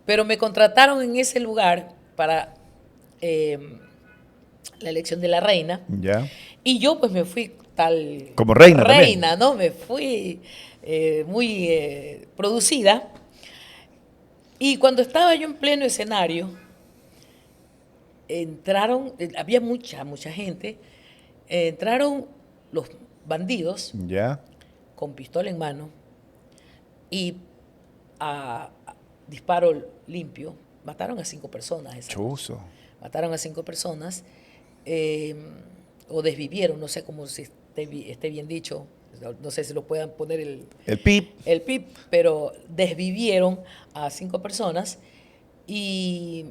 C: pero me contrataron en ese lugar para la elección de la reina.
B: Ya.
C: Y yo pues me fui
B: como reina también.
C: ¿no? Me fui muy producida. Y cuando estaba yo en pleno escenario, había mucha gente, entraron los bandidos
B: Ya.
C: con pistola en mano y a disparo limpio mataron a 5 personas.
B: Chuzo.
C: Mataron a 5 personas. o desvivieron, no sé cómo si esté bien dicho, no sé si lo puedan poner
B: El PIB.
C: el PIB, pero desvivieron a 5 personas y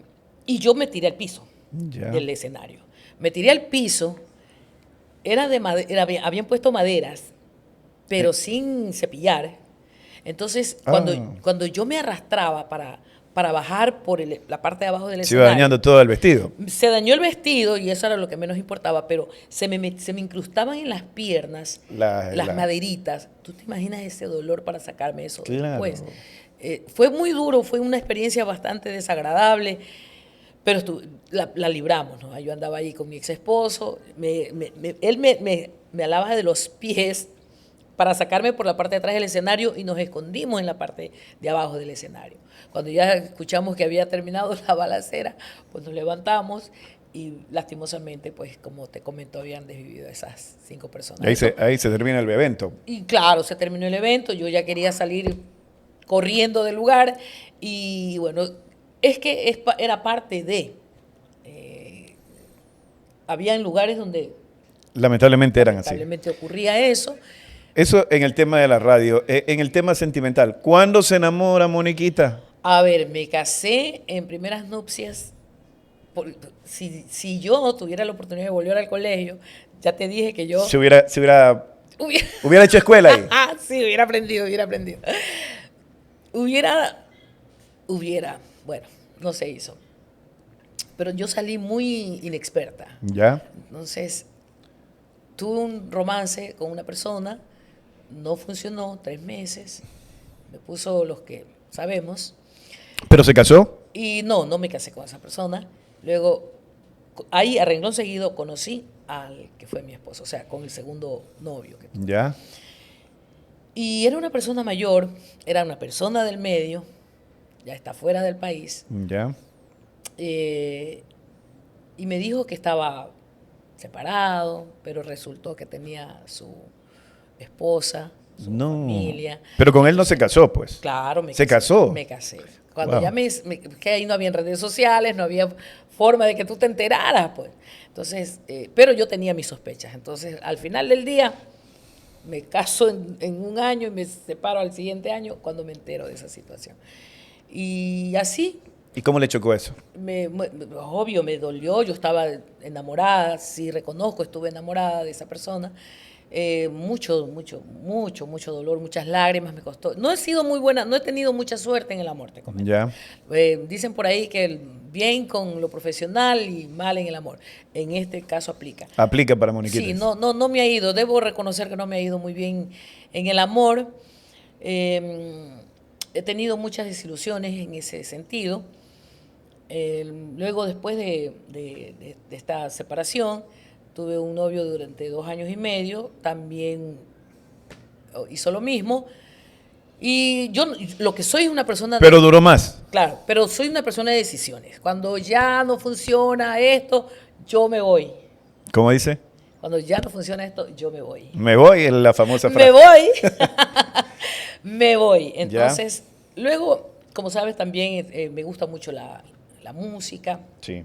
C: yo me tiré al piso
B: Ya.
C: del escenario. Me tiré al piso, era de habían puesto maderas, pero sin cepillar. Entonces, cuando yo me arrastraba para bajar por la parte de abajo del
B: Se iba
C: escenario,
B: dañando todo el vestido.
C: se dañó el vestido y eso era lo que menos importaba, pero se me incrustaban en las piernas las maderitas. ¿Tú te imaginas ese dolor para sacarme eso
B: Claro.
C: después? Fue muy duro, fue una experiencia bastante desagradable, pero la libramos, ¿no? Yo andaba ahí con mi ex esposo, él me alaba de los pies para sacarme por la parte de atrás del escenario y nos escondimos en la parte de abajo del escenario. Cuando ya escuchamos que había terminado la balacera, pues nos levantamos y lastimosamente, pues como te comento, habían desvivido esas 5 personas.
B: Ahí se termina el evento.
C: Y claro, se terminó el evento, yo ya quería salir corriendo del lugar y bueno, es que era parte de... habían lugares donde
B: Lamentablemente eran así.
C: lamentablemente ocurría eso.
B: Eso en el tema de la radio. En el tema sentimental, ¿cuándo se enamora Moniquita?
C: A ver, me casé en primeras nupcias. Si yo tuviera la oportunidad de volver al colegio, ya te dije que yo...
B: Se hubiera hecho escuela ahí.
C: Ah, sí, hubiera aprendido. Bueno, no se hizo. Pero yo salí muy inexperta.
B: ¿Ya?
C: Entonces, tuve un romance con una persona, no funcionó, 3 meses, me puso los que sabemos,
B: ¿Pero se casó?
C: y no me casé con esa persona. Luego, ahí a renglón seguido conocí al que fue mi esposo, o sea, con el segundo novio que tuve.
B: ¿Ya?
C: Y era una persona mayor, era una persona del medio, ya está fuera del país,
B: ¿Ya?
C: y me dijo que estaba separado, pero resultó que tenía su esposa, su familia.
B: Pero con él no se casó, pues.
C: Claro, me
B: ¿Se
C: casé.
B: casó?
C: Me casé. Cuando
B: Wow.
C: ya que ahí no había redes sociales, no había forma de que tú te enteraras, pues. Entonces, pero yo tenía mis sospechas. Entonces, al final del día, me caso en un año y me separo al siguiente año cuando me entero de esa situación. Y así,
B: ¿Y cómo le chocó eso?
C: obvio, me dolió, yo estaba enamorada, sí reconozco, estuve enamorada de esa persona. Mucho dolor, muchas lágrimas me costó. No he sido muy buena, no he tenido mucha suerte en el amor, te comento.
B: ¿Ya?
C: Dicen por ahí que bien con lo profesional y mal en el amor. En este caso aplica.
B: Aplica para Moniquita.
C: Sí, no me ha ido. Debo reconocer que no me ha ido muy bien en el amor. He tenido muchas desilusiones en ese sentido. Luego, después de esta separación, tuve un novio durante 2 años y medio. También hizo lo mismo. Y yo lo que soy es una persona...
B: Pero duró más.
C: Claro, pero soy una persona de decisiones. Cuando ya no funciona esto, yo me voy.
B: ¿Cómo dice?
C: Cuando ya no funciona esto, yo me voy.
B: Me voy, es la famosa frase.
C: Me voy. Me voy. Entonces, luego, como sabes, también me gusta mucho la música.
B: Sí.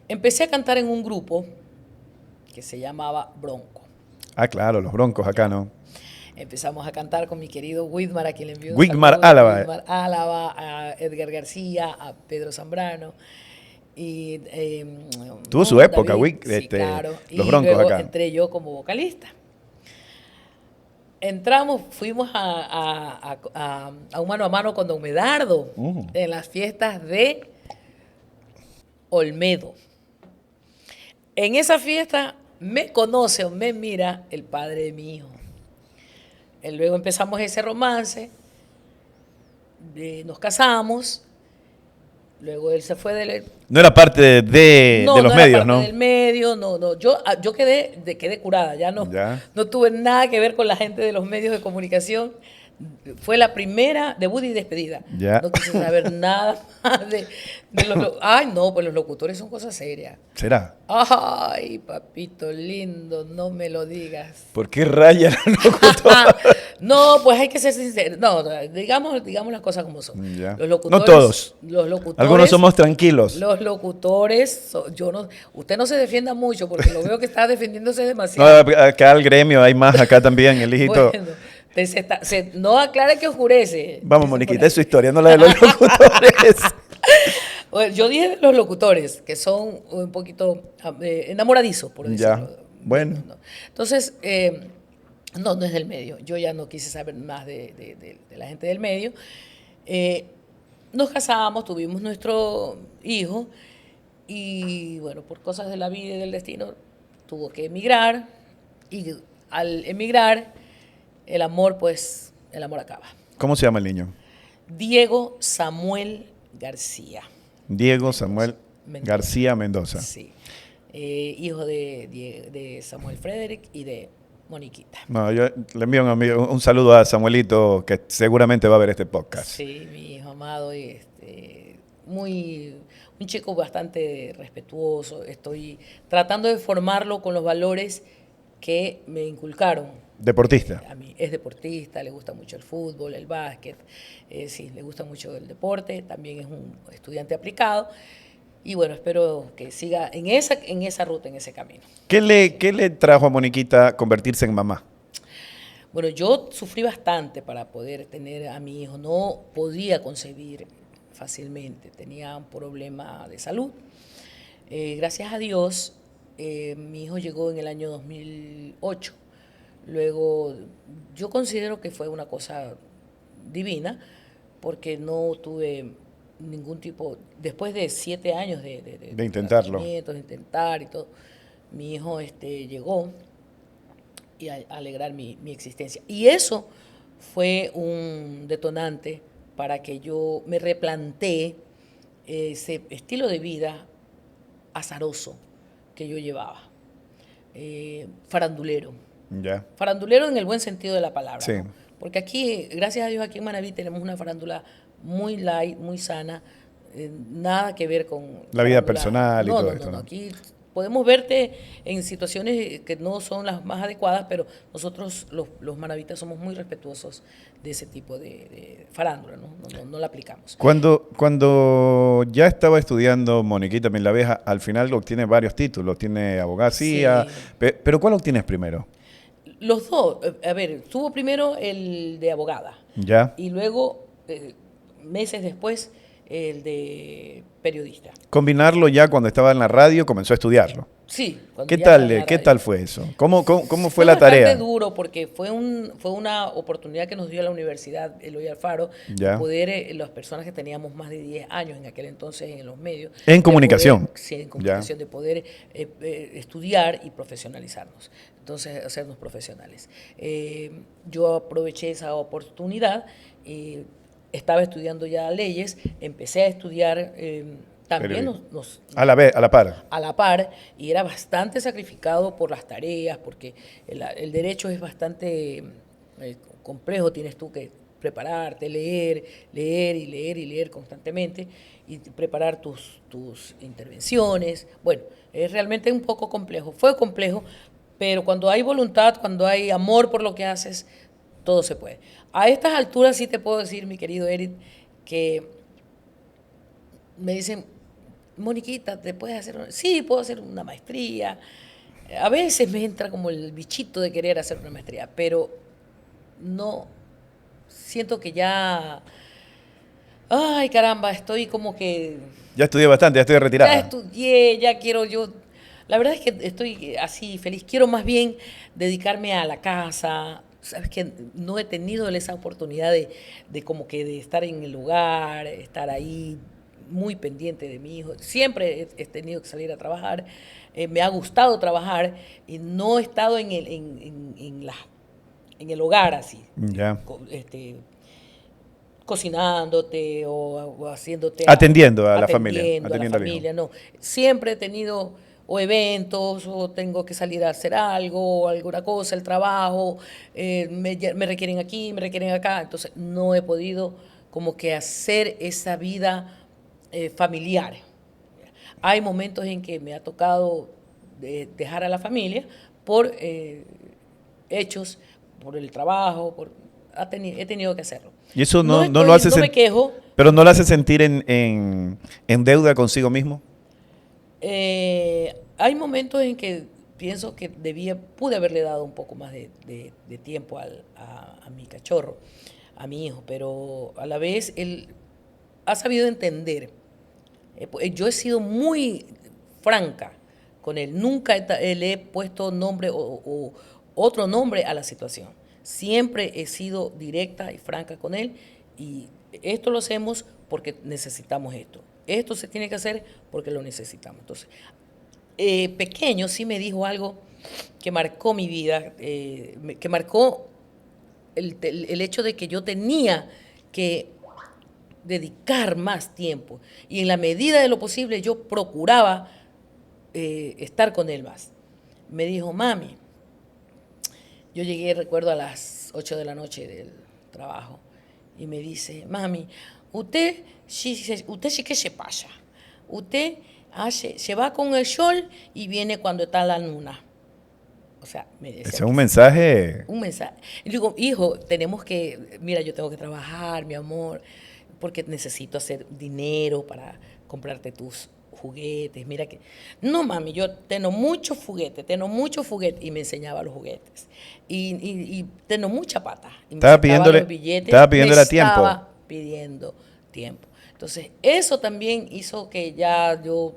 C: Empecé a cantar en un grupo que se llamaba Bronco.
B: Ah, claro, los Broncos acá, ¿no?
C: Empezamos a cantar con mi querido Whitmar, a quien le envío un
B: Whitmar
C: saludo.
B: Álava.
C: Whitmar Álava, a Edgar García, a Pedro Zambrano. Y,
B: Tuvo su época,
C: David,
B: sí,
C: claro.
B: los
C: Y
B: Broncos
C: luego
B: acá.
C: entré yo como vocalista. Fuimos a un mano a mano con Don Medardo en las fiestas de Olmedo. En esa fiesta me conoce o me mira el padre de mi hijo. Luego empezamos ese romance, nos casamos, luego él se fue
B: No era parte de los
C: era
B: medios,
C: parte
B: ¿no?
C: del medio, no. Yo quedé curada, ya no tuve nada que ver con la gente de los medios de comunicación, Fue la primera debut y despedida.
B: Ya.
C: No quise saber nada más de los... Ay, no, pues los locutores son cosas serias.
B: ¿Será?
C: Ay, papito lindo, no me lo digas.
B: ¿Por qué raya la locutora?
C: No, pues hay que ser sincero. No, digamos las cosas como son.
B: Ya.
C: Los locutores,
B: No todos.
C: Los locutores,
B: Algunos somos tranquilos.
C: Los locutores, yo no, usted no se defienda mucho porque lo veo que está defendiéndose
B: No,
C: demasiado.
B: acá al gremio hay más, acá también, el hijito.
C: Bueno, no aclare que oscurece.
B: Vamos,
C: Dice
B: Moniquita,
C: por ahí.
B: es su historia, no la de los locutores.
C: Bueno, yo dije los locutores, que son un poquito enamoradizos, por
B: Ya,
C: decirlo.
B: bueno.
C: No. Entonces, no es del medio. Yo ya no quise saber más de la gente del medio. Nos casamos, tuvimos nuestro hijo y, bueno, por cosas de la vida y del destino, tuvo que emigrar y al emigrar, el amor acaba.
B: ¿Cómo se llama el niño?
C: Diego Samuel García.
B: Diego Samuel
C: Mendoza.
B: García Mendoza.
C: Sí. Hijo de Samuel Frederick y de Moniquita.
B: No, yo le envío un saludo a Samuelito, que seguramente va a ver este podcast.
C: Sí, mi hijo amado, un chico bastante respetuoso. Estoy tratando de formarlo con los valores que me inculcaron.
B: Deportista.
C: A mí es deportista, le gusta mucho el fútbol, el básquet, sí, le gusta mucho el deporte, también es un estudiante aplicado y bueno, espero que siga en esa ruta, en ese camino.
B: ¿Qué le trajo a Moniquita convertirse en mamá?
C: Bueno, yo sufrí bastante para poder tener a mi hijo, no podía concebir fácilmente, tenía un problema de salud. Gracias a Dios, mi hijo llegó en el año 2008. Luego, yo considero que fue una cosa divina, porque no tuve ningún tipo, después de 7 años de
B: intentarlo,
C: tratamientos, de intentar y todo, mi hijo llegó y a alegrar mi existencia. Y eso fue un detonante para que yo me replanteé ese estilo de vida azaroso que yo llevaba, farandulero.
B: Ya.
C: Farandulero en el buen sentido de la palabra.
B: Sí.
C: ¿No? Porque aquí, gracias a Dios, aquí en Manaví tenemos una farándula muy light, muy sana, nada que ver con...
B: La vida
C: farándula.
B: personal y
C: No,
B: todo
C: no,
B: esto,
C: no,
B: ¿no?
C: aquí podemos verte en situaciones que no son las más adecuadas, pero nosotros los manavitas somos muy respetuosos de ese tipo de farándula, ¿no? No la aplicamos.
B: Cuando ya estaba estudiando Moniquita Milaveja, al final obtiene varios títulos, tiene abogacía,
C: Sí.
B: pero ¿cuál obtienes primero?
C: Los dos, a ver, tuvo primero el de abogada
B: Ya.
C: y luego, meses después, el de periodista.
B: Combinarlo ya cuando estaba en la radio, comenzó a estudiarlo.
C: Sí. cuando
B: ¿Qué
C: ya estaba en la
B: qué
C: radio.
B: tal fue eso? ¿Cómo fue la tarea?
C: Bastante duro porque fue una oportunidad que nos dio la Universidad Eloy Alfaro
B: Ya.
C: de poder, las personas que teníamos más de 10 años en aquel entonces en los medios.
B: En
C: de
B: comunicación.
C: poder- sí, en comunicación, de poder estudiar y profesionalizarnos. Entonces, hacernos profesionales. Yo aproveché esa oportunidad, estaba estudiando ya leyes, empecé a estudiar también
B: A la par.
C: a la par, y era bastante sacrificado por las tareas, porque el derecho es bastante complejo, tienes tú que prepararte, leer y leer constantemente, y preparar tus intervenciones. Bueno, es realmente un poco complejo, fue complejo, pero cuando hay voluntad, cuando hay amor por lo que haces, todo se puede. A estas alturas sí te puedo decir, mi querido Eric, que me dicen, Moniquita, ¿te puedes hacer Sí, puedo hacer una maestría. A veces me entra como el bichito de querer hacer una maestría, pero no, siento que ya, ay caramba, estoy como que,
B: Ya estudié bastante, ya estoy retirada.
C: ya estudié, ya quiero yo, la verdad es que estoy así feliz, quiero más bien dedicarme a la casa. Sabes que no he tenido esa oportunidad de como que de estar en el lugar, estar ahí muy pendiente de mi hijo. Siempre he tenido que salir a trabajar, me ha gustado trabajar y no he estado en el hogar así,
B: Ya.
C: cocinándote o haciéndote...
B: Atendiendo a la familia,
C: atendiendo a la
B: atendiendo al hijo.
C: familia, no. Siempre he tenido o eventos, o tengo que salir a hacer algo, o alguna cosa, el trabajo, me requieren aquí, me requieren acá. Entonces no he podido como que hacer esa vida familiar. Hay momentos en que me ha tocado dejar a la familia por hechos, por el trabajo, he tenido que hacerlo.
B: ¿Y eso
C: No
B: lo hace
C: no me quejo.
B: pero no lo hace sentir en deuda consigo mismo?
C: Hay momentos en que pienso que pude haberle dado un poco más de tiempo a mi cachorro, a mi hijo, pero a la vez él ha sabido entender. Yo he sido muy franca con él, nunca le he puesto nombre o otro nombre a la situación. Siempre he sido directa y franca con él, y esto lo hacemos porque necesitamos esto. Esto se tiene que hacer porque lo necesitamos. Entonces, pequeño sí me dijo algo que marcó mi vida, que marcó el hecho de que yo tenía que dedicar más tiempo, y en la medida de lo posible yo procuraba estar con él más. Me dijo: mami, yo llegué, recuerdo, a las 8 de la noche del trabajo, y me dice: mami, usted sí que se pasa, usted se va con el sol y viene cuando está la luna. O sea, me decía,
B: Ese es un mensaje.
C: un mensaje. Y digo: hijo, mira, yo tengo que trabajar, mi amor, porque necesito hacer dinero para comprarte tus juguetes. Mira que, no mami, yo tengo muchos juguetes. Y me enseñaba los juguetes. Y tengo mucha pata. Y me sacaba los billetes.
B: Estaba pidiéndole tiempo.
C: Estaba pidiendo tiempo. Entonces, eso también hizo que ya yo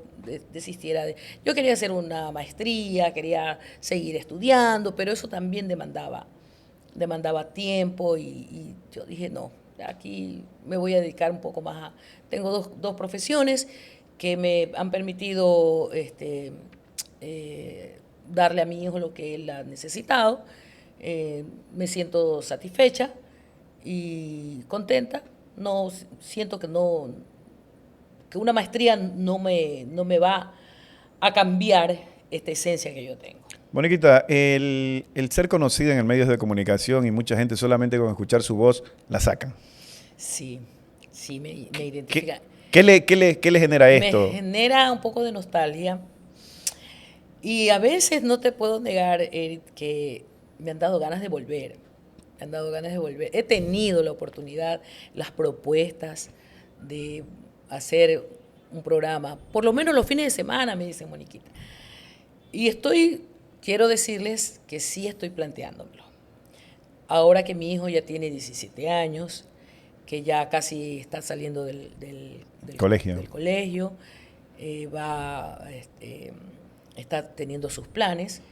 C: desistiera de... Yo quería hacer una maestría, quería seguir estudiando, pero eso también demandaba tiempo, y yo dije: no, aquí me voy a dedicar un poco más a... Tengo dos profesiones que me han permitido darle a mi hijo lo que él ha necesitado. Me siento satisfecha y contenta. No siento que una maestría no me va a cambiar esta esencia que yo tengo.
B: Moniquita, el ser conocida en el medios de comunicación, y mucha gente solamente con escuchar su voz la sacan.
C: Sí, me identifica.
B: ¿Qué le genera esto?
C: Me genera un poco de nostalgia, y a veces no te puedo negar, Eric, que me han dado ganas de volver. He tenido la oportunidad, las propuestas de hacer un programa, por lo menos los fines de semana, me dice Moniquita. Y quiero decirles que sí estoy planteándomelo. Ahora que mi hijo ya tiene 17 años, que ya casi está saliendo del
B: colegio,
C: está teniendo sus planes.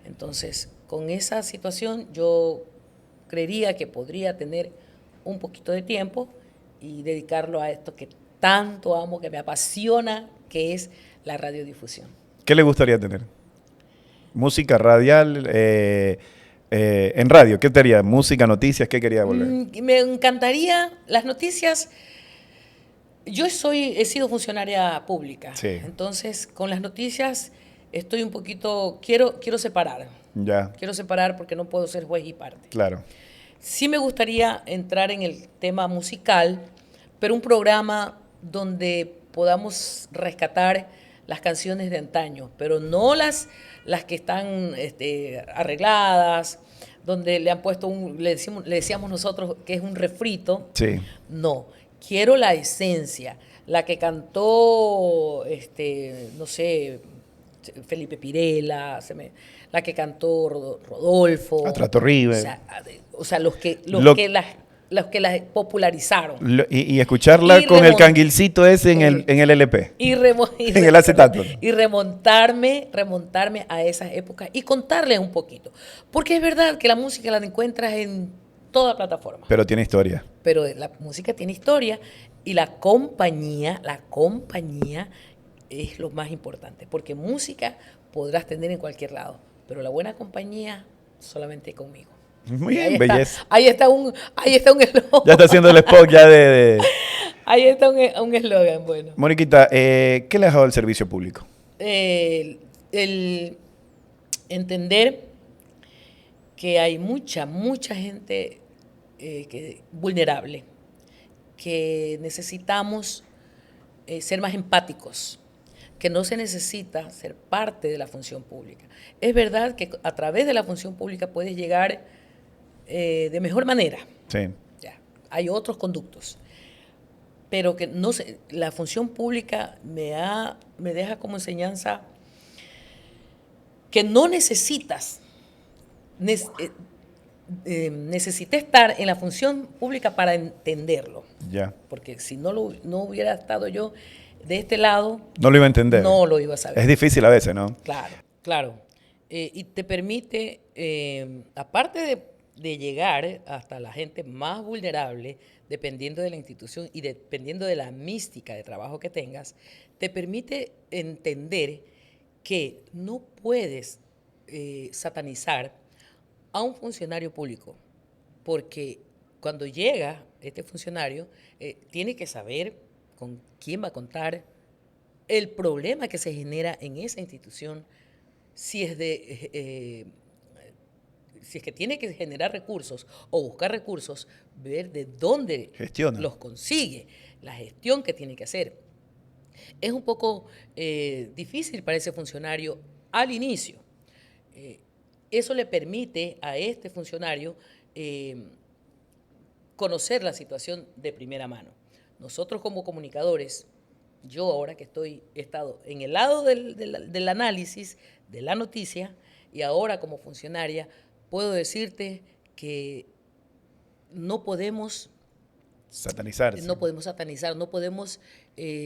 C: Entonces, con esa situación yo creería que podría tener un poquito de tiempo y dedicarlo a esto que tanto amo, que me apasiona, que es la radiodifusión.
B: ¿Qué le gustaría tener? ¿Música radial? En radio, ¿qué te haría? ¿Música, noticias? ¿Qué quería volver?
C: Me encantaría las noticias. Yo he sido funcionaria pública.
B: Sí.
C: Entonces, con las noticias estoy un poquito... Quiero separar.
B: Ya.
C: Quiero separar porque no puedo ser juez y parte.
B: Claro.
C: Sí me gustaría entrar en el tema musical, pero un programa donde podamos rescatar las canciones de antaño, pero no las que están arregladas, donde le han puesto le decíamos nosotros que es un refrito.
B: Sí.
C: No, quiero la esencia, la que cantó, no sé, Felipe Pirela, la que cantó Rodolfo.
B: Atrato River.
C: O sea, los que las popularizaron.
B: Y escucharla con el canguilcito ese en el LP. En el acetato.
C: Y remontarme a esas épocas y contarles un poquito. Porque es verdad que la música la encuentras en toda plataforma.
B: Pero tiene historia.
C: Pero la música tiene historia, y la compañía es lo más importante. Porque música podrás tener en cualquier lado, pero la buena compañía solamente conmigo.
B: Muy bien, belleza.
C: Ahí está un eslogan.
B: Ya está haciendo el spot ya de...
C: Ahí está un eslogan, bueno.
B: Moniquita, ¿qué le has dado al servicio público?
C: El el entender que hay mucha gente vulnerable, que necesitamos ser más empáticos, que no se necesita ser parte de la función pública. Es verdad que a través de la función pública puedes llegar de mejor manera.
B: Sí.
C: Ya, hay otros conductos. Pero que no sé, la función pública me deja como enseñanza que no necesité estar en la función pública para entenderlo.
B: Ya.
C: Porque si no hubiera estado yo de este lado,
B: No lo iba a entender.
C: no lo iba a saber.
B: Es difícil a veces, ¿no?
C: Claro. Y te permite, aparte de llegar hasta la gente más vulnerable, dependiendo de la institución y dependiendo de la mística de trabajo que tengas, te permite entender que no puedes satanizar a un funcionario público, porque cuando llega este funcionario, tiene que saber con quién va a contar, el problema que se genera en esa institución, si es que tiene que generar recursos o buscar recursos, ver de dónde
B: Gestiona.
C: los consigue, la gestión que tiene que hacer. Es un poco difícil para ese funcionario al inicio. Eso le permite a este funcionario conocer la situación de primera mano. Nosotros como comunicadores, yo ahora que he estado en el lado del análisis, de la noticia, y ahora como funcionaria, puedo decirte que no podemos
B: satanizar,
C: no podemos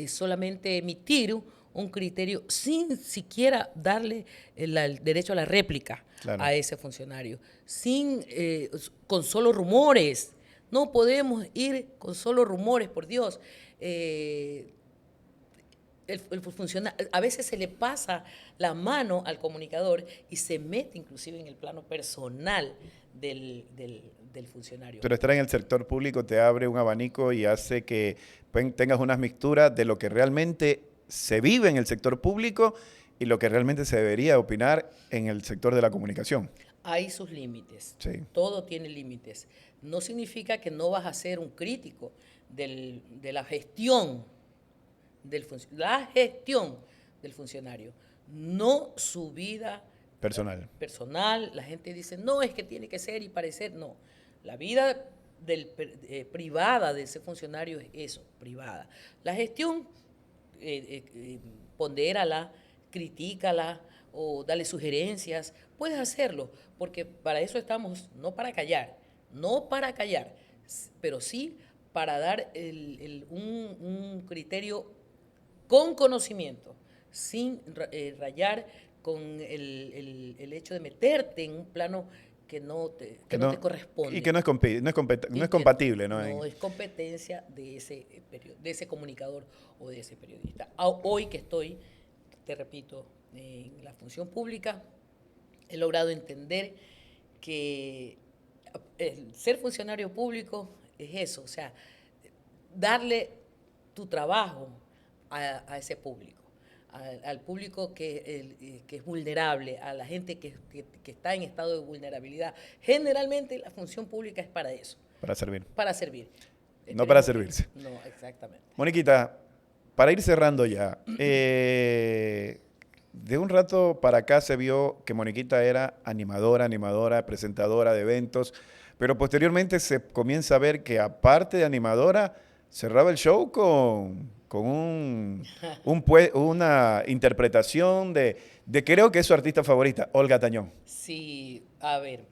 C: solamente emitir un criterio sin siquiera darle el derecho a la réplica a ese funcionario, con solo rumores. No podemos ir con solo rumores, por Dios. El funcionario, a veces se le pasa la mano al comunicador y se mete inclusive en el plano personal del funcionario.
B: Pero estar en el sector público te abre un abanico y hace que tengas unas mixturas de lo que realmente se vive en el sector público y lo que realmente se debería opinar en el sector de la comunicación.
C: Hay sus límites.
B: Sí.
C: Todo tiene límites. No significa que no vas a ser un crítico de la gestión del funcionario, no su vida personal. La gente dice, no, es que tiene que ser y parecer. No, la vida privada de ese funcionario es eso, privada. La gestión, pondérala, critícala o dale sugerencias. Puedes hacerlo, porque para eso estamos, no para callar, pero sí para dar un criterio con conocimiento, sin rayar con el hecho de meterte en un plano que no te corresponde.
B: Y que no es compatible.
C: No es competencia de ese comunicador o de ese periodista. Hoy que estoy, te repito, en la función pública, he logrado entender que el ser funcionario público es eso, o sea, darle tu trabajo a ese público, al público que es vulnerable, a la gente que está en estado de vulnerabilidad. Generalmente la función pública es para eso.
B: Para servir.
C: Para servir.
B: No para servirse.
C: No, exactamente.
B: Moniquita, para ir cerrando ya, de un rato para acá se vio que Moniquita era animadora, presentadora de eventos, pero posteriormente se comienza a ver que aparte de animadora, cerraba el show con una interpretación de creo que es su artista favorita, Olga Tañón.
C: Sí, a ver.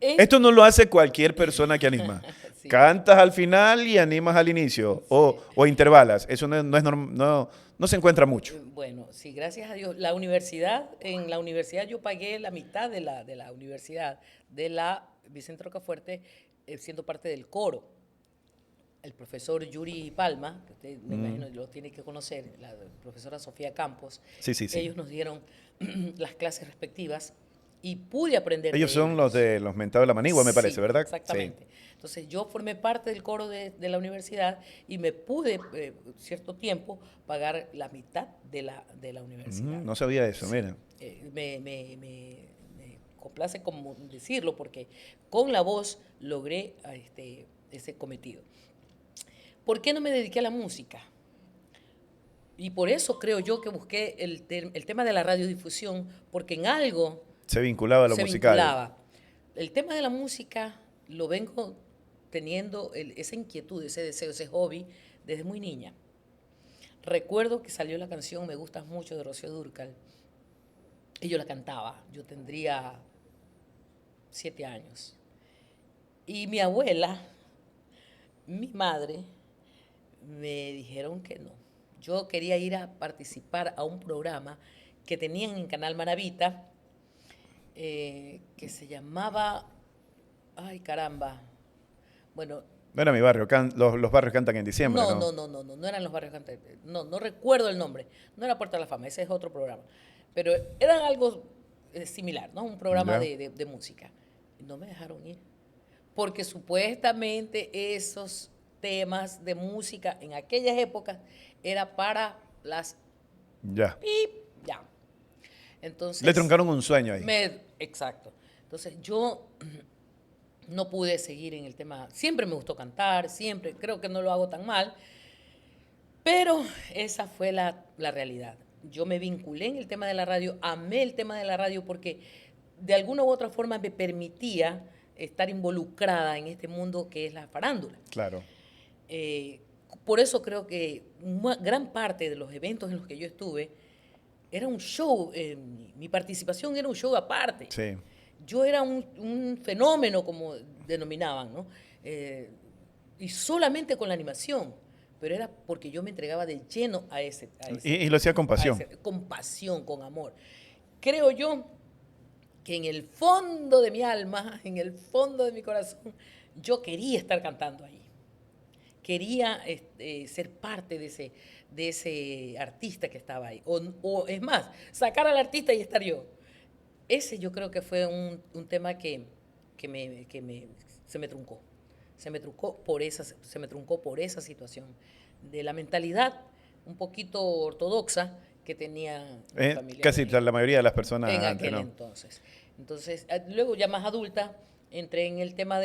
B: Esto no lo hace cualquier persona que anima. Sí. Cantas al final y animas al inicio, sí. o intervalas. Eso no se encuentra mucho.
C: Bueno, sí, gracias a Dios. En la universidad yo pagué la mitad de la universidad, de la Vicente Rocafuerte, siendo parte del coro. El profesor Yuri Palma, que usted me imagino lo tiene que conocer, la profesora Sofía Campos,
B: sí.
C: Ellos nos dieron las clases respectivas y pude aprender
B: Ellos
C: de
B: son los de los mentados de la Manigua, me parece,
C: Sí,
B: ¿verdad?
C: exactamente. Entonces yo formé parte del coro de la universidad y me pude, cierto tiempo, pagar la mitad de la universidad.
B: No sabía eso,
C: Sí.
B: mira.
C: Me complace como decirlo porque con la voz logré ese cometido. ¿Por qué no me dediqué a la música? Y por eso creo yo que busqué el tema de la radiodifusión, porque en algo
B: Se vinculaba a lo
C: se
B: musical.
C: vinculaba. El tema de la música lo vengo teniendo esa inquietud, ese deseo, ese hobby desde muy niña. Recuerdo que salió la canción Me Gustas Mucho de Rocío Dúrcal y yo la cantaba. Yo tendría 7 años. Y mi abuela, mi madre, me dijeron que no. Yo quería ir a participar a un programa que tenían en Canal Maravita, que se llamaba, ay caramba, bueno,
B: No era mi barrio, los barrios cantan en diciembre, ¿no?
C: no eran los barrios cantantes, no recuerdo el nombre, no era Puerta de la Fama, ese es otro programa, pero era algo similar, ¿no? Un programa
B: Ya.
C: de música. Y no me dejaron ir, porque supuestamente esos temas de música en aquellas épocas era para las
B: Ya.
C: pip, ya. Entonces,
B: Le truncaron un sueño ahí.
C: Exacto. Entonces yo no pude seguir en el tema. Siempre me gustó cantar, siempre, creo que no lo hago tan mal, pero esa fue la realidad. Yo me vinculé en el tema de la radio, amé el tema de la radio porque de alguna u otra forma me permitía estar involucrada en este mundo que es la farándula.
B: Claro.
C: Por eso creo que gran parte de los eventos en los que yo estuve era un show, mi participación era un show aparte.
B: Sí.
C: Yo era un fenómeno, como denominaban, ¿no? Y solamente con la animación, pero era porque yo me entregaba de lleno a ese.
B: Y lo hacía con pasión.
C: Con pasión, con amor. Creo yo que en el fondo de mi alma, en el fondo de mi corazón, yo quería estar cantando ahí. Quería ser parte de ese artista que estaba ahí. O es más, sacar al artista y estar yo. Ese yo creo que fue un tema que se me truncó. Se me truncó por esa situación de la mentalidad un poquito ortodoxa que tenía mi familia.
B: Casi la mayoría de las personas
C: En
B: antes,
C: aquel
B: ¿no?
C: entonces. Entonces, luego ya más adulta, entré en el tema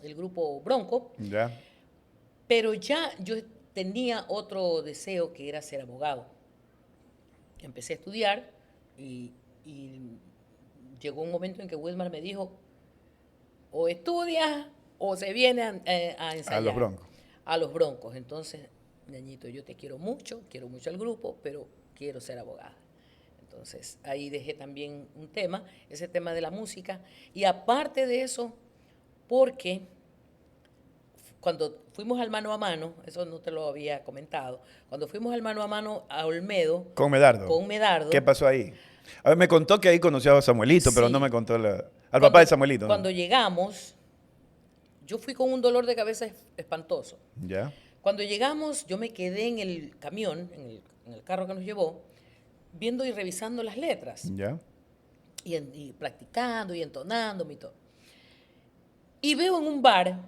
C: el grupo Bronco,
B: Ya.
C: pero ya yo tenía otro deseo que era ser abogado. Empecé a estudiar y llegó un momento en que Wilmar me dijo, o estudias o se viene a ensayar.
B: A los Broncos.
C: A los Broncos. Entonces, Ñañito, yo te quiero mucho al grupo, pero quiero ser abogada. Entonces, ahí dejé también un tema, ese tema de la música. Y aparte de eso, porque cuando fuimos al mano a mano, eso no te lo había comentado, cuando fuimos al mano a Olmedo.
B: Con Medardo.
C: Con Medardo.
B: ¿Qué pasó ahí? A ver, me contó que ahí conoció a Samuelito, pero
C: Sí.
B: no me contó al papá de Samuelito. ¿no?
C: Cuando llegamos, yo fui con un dolor de cabeza espantoso.
B: Ya.
C: Cuando llegamos, yo me quedé en el camión, en el carro que nos llevó, viendo y revisando las letras.
B: Ya.
C: Y practicando y entonándome y todo. Y veo en un bar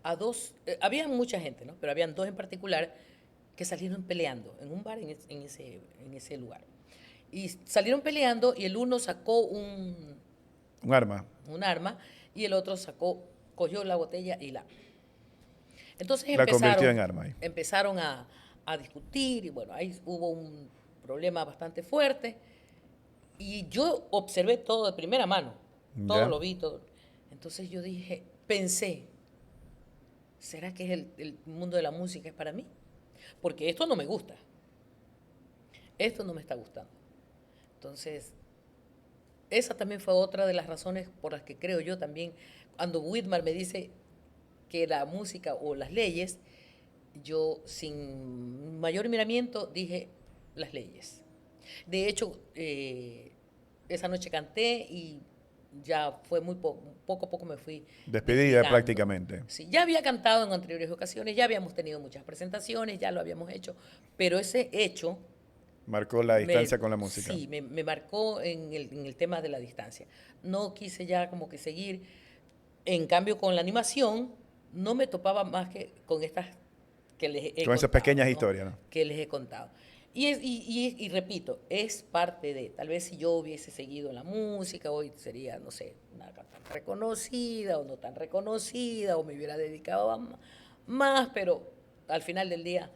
C: a dos, había mucha gente, ¿no? Pero habían dos en particular que salieron peleando en un bar en ese lugar. Y salieron peleando y el uno sacó un
B: arma.
C: Un arma y el otro cogió la botella y Entonces
B: La convirtió en arma ahí.
C: Empezaron a discutir y bueno, ahí hubo un problema bastante fuerte y yo observé todo de primera mano, todo
B: Ya.
C: lo vi, todo. Entonces yo pensé, ¿será que el mundo de la música es para mí? Porque esto no me gusta, esto no me está gustando. Entonces, esa también fue otra de las razones por las que creo yo también, cuando Whitmar me dice que la música o las leyes, yo sin mayor miramiento dije las leyes. De hecho, esa noche canté y ya fue poco a poco me fui
B: Despedida
C: desligando.
B: prácticamente.
C: Sí, ya había cantado en anteriores ocasiones, ya habíamos tenido muchas presentaciones, ya lo habíamos hecho, pero ese hecho
B: Marcó la distancia con la música.
C: Sí, me marcó en el tema de la distancia. No quise ya como que seguir. En cambio, con la animación, no me topaba más que con estas que les he
B: Con
C: contado,
B: esas pequeñas
C: ¿no?
B: historias, ¿no?
C: Que les he contado. Y repito, es parte de, tal vez si yo hubiese seguido en la música, hoy sería, no sé, una cantante reconocida o no tan reconocida, o me hubiera dedicado a más, pero al final del día,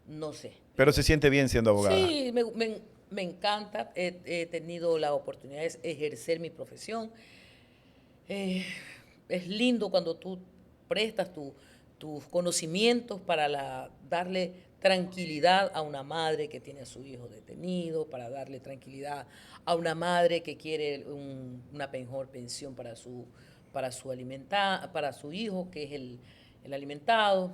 C: no sé.
B: Pero se siente bien siendo abogada.
C: Sí, me encanta, he tenido la oportunidad de ejercer mi profesión. Es lindo cuando tú prestas tus conocimientos para darle tranquilidad a una madre que tiene a su hijo detenido, para darle tranquilidad a una madre que quiere una mejor pensión para su hijo, que es el alimentado.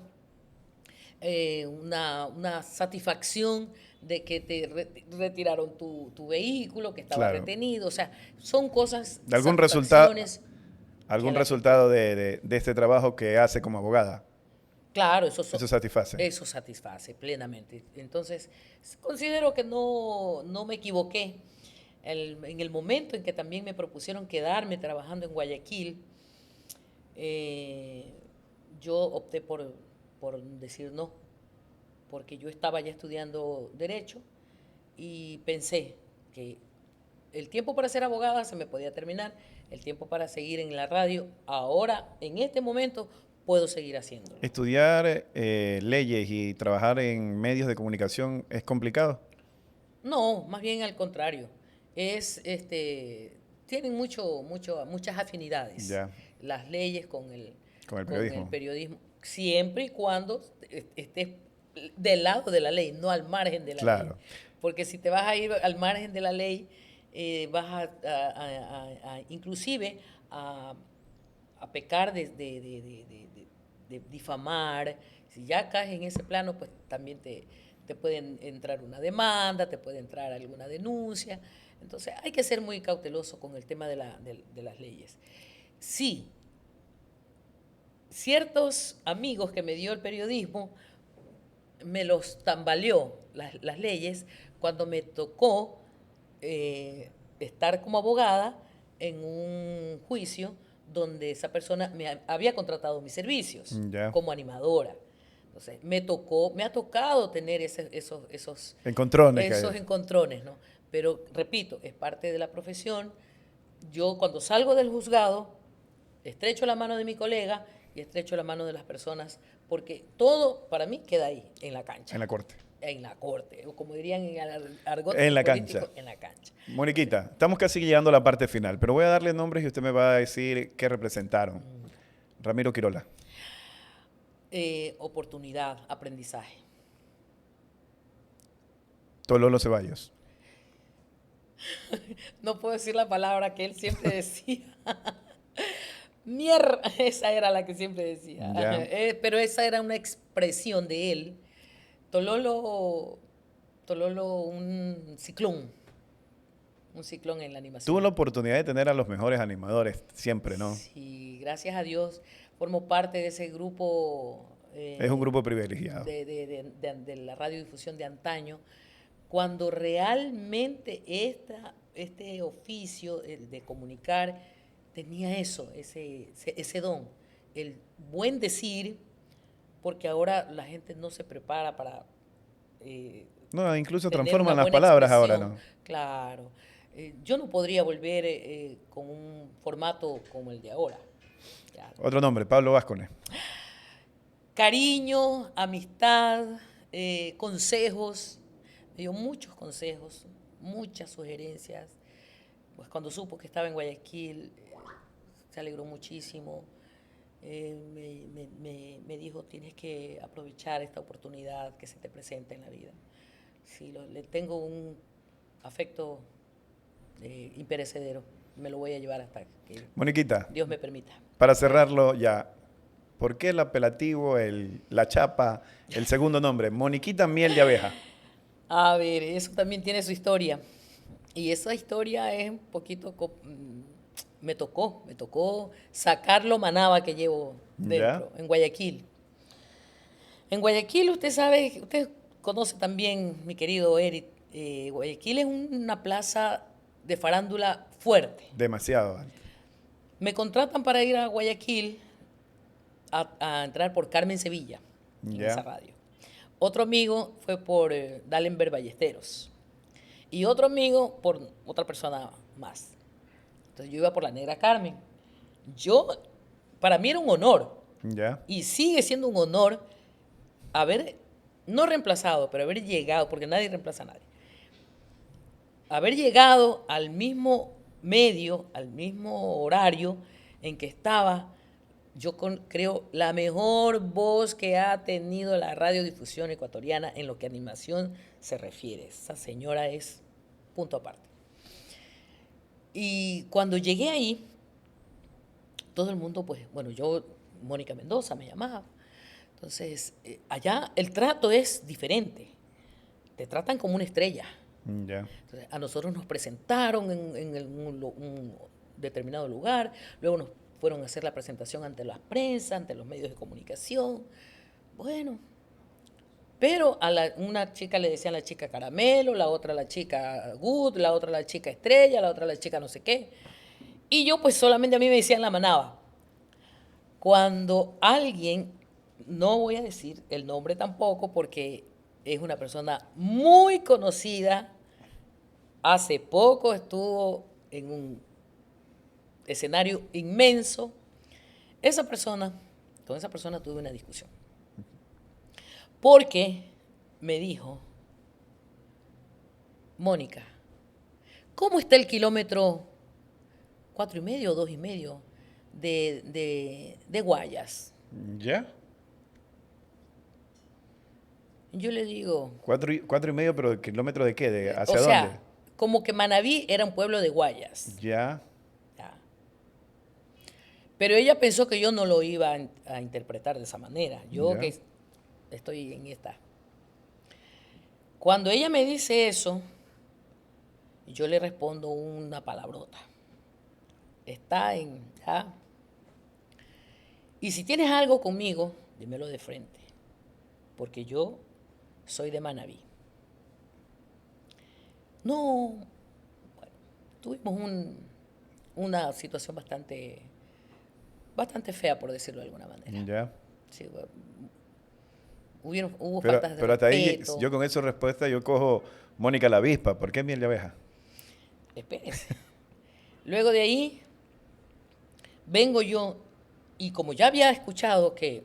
C: Una satisfacción de que te retiraron tu vehículo, que estaba
B: Claro.
C: retenido. O sea, son cosas,
B: ¿De algún resultado,
C: satisfacciones
B: algún
C: que la
B: resultado de este trabajo que hace como abogada?
C: Claro,
B: Eso satisface.
C: eso satisface plenamente. Entonces, considero que no me equivoqué. En el momento en que también me propusieron quedarme trabajando en Guayaquil, yo opté por decir no, porque yo estaba ya estudiando Derecho y pensé que el tiempo para ser abogada se me podía terminar, el tiempo para seguir en la radio, ahora, en este momento, puedo seguir haciéndolo.
B: ¿Estudiar leyes y trabajar en medios de comunicación es complicado?
C: No, más bien al contrario. Tienen muchas afinidades
B: Ya,
C: las leyes
B: con el
C: con el
B: periodismo.
C: periodismo, siempre y cuando estés del lado de la ley, no al margen de la ley.
B: Claro.
C: Porque si te vas a ir al margen de la ley, vas inclusive a pecar de difamar. Si ya caes en ese plano, pues también te pueden entrar una demanda, te puede entrar alguna denuncia. Entonces hay que ser muy cauteloso con el tema de las leyes. Sí, ciertos amigos que me dio el periodismo me los tambaleó las leyes cuando me tocó estar como abogada en un juicio donde esa persona me había contratado mis servicios
B: Ya.
C: como animadora. Entonces, me ha tocado tener esos
B: Encontrones que hay.
C: encontrones, ¿no? Pero, repito, es parte de la profesión. Yo cuando salgo del juzgado, estrecho la mano de mi colega y estrecho la mano de las personas, porque todo para mí queda ahí, en la cancha.
B: En la corte.
C: En la corte, o como dirían en el argot
B: En la
C: político,
B: cancha.
C: en la cancha.
B: Moniquita, estamos casi llegando a la parte final, pero voy a darle nombres y usted me va a decir qué representaron. Ramiro Quirola.
C: Oportunidad, aprendizaje.
B: Tololo Ceballos.
C: No puedo decir la palabra que él siempre decía. Mierda, esa era la que siempre decía.
B: Ya.
C: Pero esa era una expresión de él. Tololo, un ciclón en la animación.
B: Tuvo la oportunidad de tener a los mejores animadores siempre, ¿no?
C: Sí, gracias a Dios formo parte de ese grupo.
B: Es un grupo privilegiado.
C: De la radiodifusión de antaño, cuando realmente este oficio de comunicar tenía ese don, el buen decir, porque ahora la gente no se prepara para
B: No, incluso
C: tener
B: transforman
C: una
B: las
C: buena
B: palabras ahora,
C: expresión.
B: ¿no?
C: Claro. Yo no podría volver con un formato como el de ahora. Ya.
B: Otro nombre, Pablo Vázquez.
C: Cariño, amistad, consejos. Me dio muchos consejos, muchas sugerencias. Pues cuando supo que estaba en Guayaquil, se alegró muchísimo. Me dijo, tienes que aprovechar esta oportunidad que se te presenta en la vida. Sí, le tengo un afecto imperecedero. Me lo voy a llevar hasta que
B: Moniquita,
C: Dios me permita.
B: para cerrarlo ya, ¿por qué el apelativo, la chapa, el segundo nombre? Moniquita Miel de Abeja.
C: A ver, eso también tiene su historia. Y esa historia es un poquito... Me tocó sacar lo manaba que llevo dentro, en Guayaquil. En Guayaquil, usted sabe, usted conoce también, mi querido Eric, Guayaquil es una plaza de farándula fuerte.
B: Demasiado.
C: Me contratan para ir a Guayaquil a entrar por Carmen Sevilla en
B: Ya.
C: esa radio. Otro amigo fue por Dallenberg Ballesteros. Y otro amigo por otra persona más. Entonces yo iba por la Negra Carmen. Para mí era un honor.
B: Ya.
C: Y sigue siendo un honor haber, no reemplazado, pero haber llegado, porque nadie reemplaza a nadie. Haber llegado al mismo medio, al mismo horario en que estaba, creo, la mejor voz que ha tenido la radiodifusión ecuatoriana en lo que a animación se refiere. Esa señora es punto aparte. Y cuando llegué ahí, todo el mundo, pues, bueno, Mónica Mendoza me llamaba. Entonces, allá el trato es diferente. Te tratan como una estrella.
B: Ya.
C: Entonces, a nosotros nos presentaron en un determinado lugar, luego nos fueron a hacer la presentación ante la prensa, ante los medios de comunicación. Bueno, pero una chica le decían la chica caramelo, la otra la chica good, la otra la chica estrella, la otra la chica no sé qué. Y yo pues solamente a mí me decían la manaba. Cuando alguien, no voy a decir el nombre tampoco porque es una persona muy conocida, hace poco estuvo en un escenario inmenso, con esa persona tuve una discusión. Porque me dijo, Mónica, ¿cómo está el kilómetro 4,5 o 2,5 de Guayas?
B: ¿Ya?
C: Yo le digo...
B: 4,5, pero ¿kilómetro de qué? ¿Hacia
C: o
B: dónde?
C: sea, como que Manabí era un pueblo de Guayas.
B: Ya.
C: Ya. Pero ella pensó que yo no lo iba a interpretar de esa manera. Yo
B: Ya.
C: que estoy en esta. Cuando ella me dice eso, yo le respondo una palabrota. Está en... ¿ya? Y si tienes algo conmigo, dímelo de frente. Porque yo soy de Manabí. No, bueno, tuvimos una situación bastante fea, por decirlo de alguna manera.
B: Ya.
C: Sí, bueno, hubo
B: Pero,
C: faltas de
B: pero hasta ahí,
C: respeto.
B: yo con esa respuesta, yo cojo Mónica la avispa. ¿Por qué miel de abeja?
C: Espérese. Luego de ahí, vengo yo, y como ya había escuchado que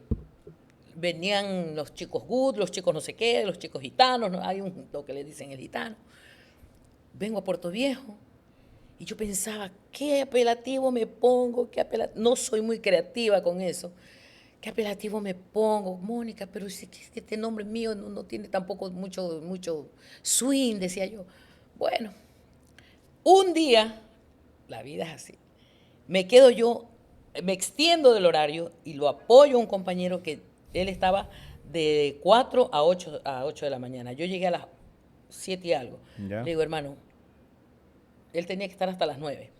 C: venían los chicos good, los chicos no sé qué, los chicos gitanos, ¿no? Hay lo que le dicen el gitano. Vengo a Puerto Viejo y yo pensaba, ¿qué apelativo me pongo? No soy muy creativa con eso. ¿Qué apelativo me pongo? Mónica, pero si este nombre mío no tiene tampoco mucho swing, decía yo. Bueno, un día, la vida es así, me extiendo del horario y lo apoyo a un compañero que él estaba de 4 a 8 de la mañana. Yo llegué a las 7 y algo.
B: Ya.
C: Le digo, hermano, él tenía que estar hasta las 9.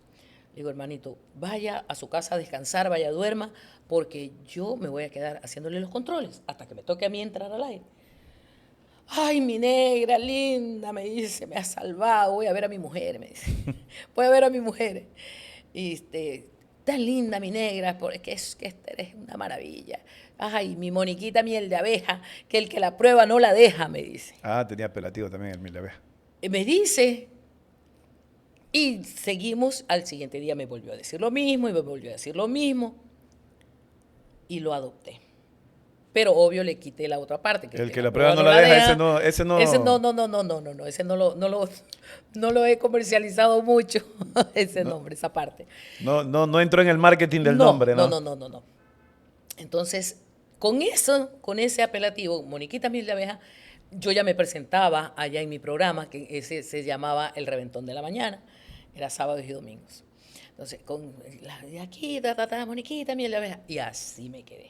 C: Le digo, hermanito, vaya a su casa a descansar, vaya, duerma, porque yo me voy a quedar haciéndole los controles hasta que me toque a mí entrar al aire. Ay, mi negra, linda, me dice, me ha salvado, voy a ver a mi mujer, me dice. Voy a ver a mi mujer. Y tan linda mi negra, porque es que eres una maravilla. Ay, mi Moniquita miel de abeja, que el que la prueba no la deja, me dice.
B: Ah, tenía apelativo también el miel de abeja.
C: Y me dice, y seguimos, al siguiente día me volvió a decir lo mismo, y me volvió a decir lo mismo, y lo adopté. Pero obvio le quité la otra parte.
B: El que la prueba no la deja, ese no...
C: Ese no, ese no lo he comercializado mucho, ese nombre, esa parte.
B: No entró en el marketing del nombre, ¿no?
C: No. Entonces, con ese apelativo, Moniquita Miel de Abeja, yo ya me presentaba allá en mi programa, que ese se llamaba El Reventón de la Mañana, era sábados y domingos. Entonces, de aquí, Moniquita Miel de Abeja, y así me quedé.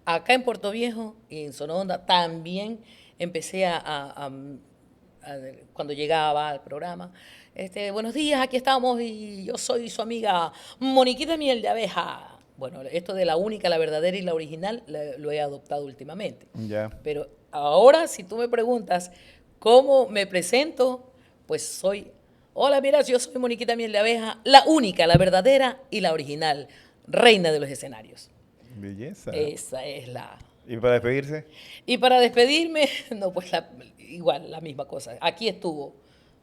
C: Acá en Puerto Viejo y en Zona Honda también empecé cuando llegaba al programa, buenos días, aquí estamos y yo soy su amiga Moniquita Miel de Abeja. Bueno, esto de la única, la verdadera y la original lo he adoptado últimamente.
B: Ya.
C: Pero ahora, si tú me preguntas cómo me presento, pues soy, hola, mira, yo soy Moniquita Miel de Abeja, la única, la verdadera y la original, reina de los escenarios.
B: Belleza.
C: Esa es la...
B: ¿Y para despedirse?
C: Y para despedirme, no, pues igual, la misma cosa. Aquí estuvo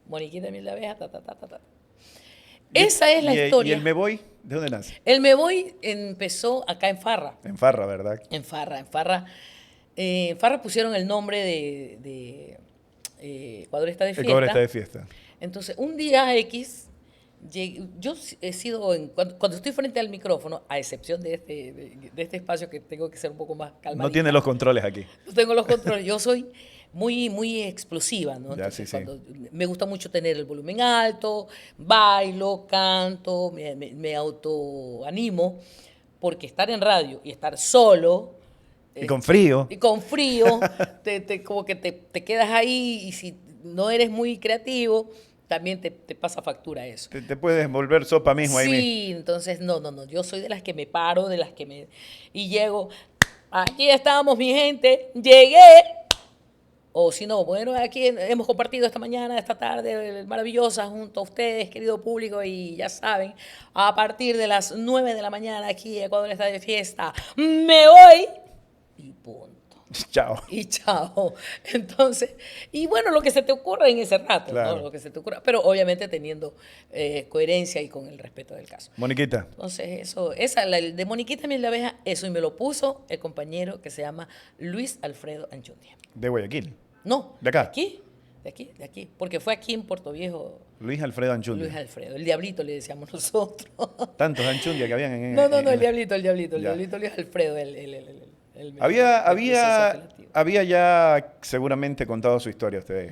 C: Moniquita Miel de Abeja, ta, ta, ta, ta, ta. Esa es la historia.
B: ¿Y el Me Voy? ¿De dónde nace?
C: El Me Voy empezó acá en Farra.
B: En Farra, ¿verdad?
C: En Farra, en Farra. En Farra pusieron el nombre de Ecuador está de fiesta.
B: Ecuador está de fiesta.
C: Entonces, un día X, yo he sido, cuando estoy frente al micrófono, a excepción de este espacio que tengo que ser un poco más calmadita.
B: No tiene los controles aquí.
C: No tengo los controles. Yo soy muy explosiva, ¿no?
B: Ya,
C: Entonces,
B: sí.
C: me gusta mucho tener el volumen alto, bailo, canto, me autoanimo, porque estar en radio y estar solo...
B: Y con frío.
C: Y con frío, como que te quedas ahí y si no eres muy creativo, también te pasa factura eso.
B: Te puedes volver sopa mismo ahí mismo.
C: Sí, entonces no, yo soy de las que me paro, y llego, aquí estamos mi gente, llegué. O si no, bueno, aquí hemos compartido esta mañana, esta tarde maravillosa junto a ustedes, querido público, y ya saben, a partir de las 9 de la mañana aquí Ecuador está de fiesta, me voy y punto.
B: Chao.
C: Y chao. Entonces, y bueno, lo que se te ocurra en ese rato,
B: Claro.
C: ¿no? Lo que se te ocurra, pero obviamente teniendo coherencia y con el respeto del caso.
B: Moniquita.
C: Entonces, el de Moniquita Miel de Abeja, eso y me lo puso el compañero que se llama Luis Alfredo Anchundia.
B: De Guayaquil.
C: No,
B: ¿De acá?
C: de aquí, porque fue aquí en Puerto Viejo.
B: Luis Alfredo Anchundia.
C: Luis Alfredo, el diablito le decíamos nosotros.
B: Tantos Anchundia que habían en
C: No,
B: en-
C: el diablito,
B: Ya.
C: Luis Alfredo, el
B: Había
C: proceso apelativo.
B: ya seguramente contado su historia a usted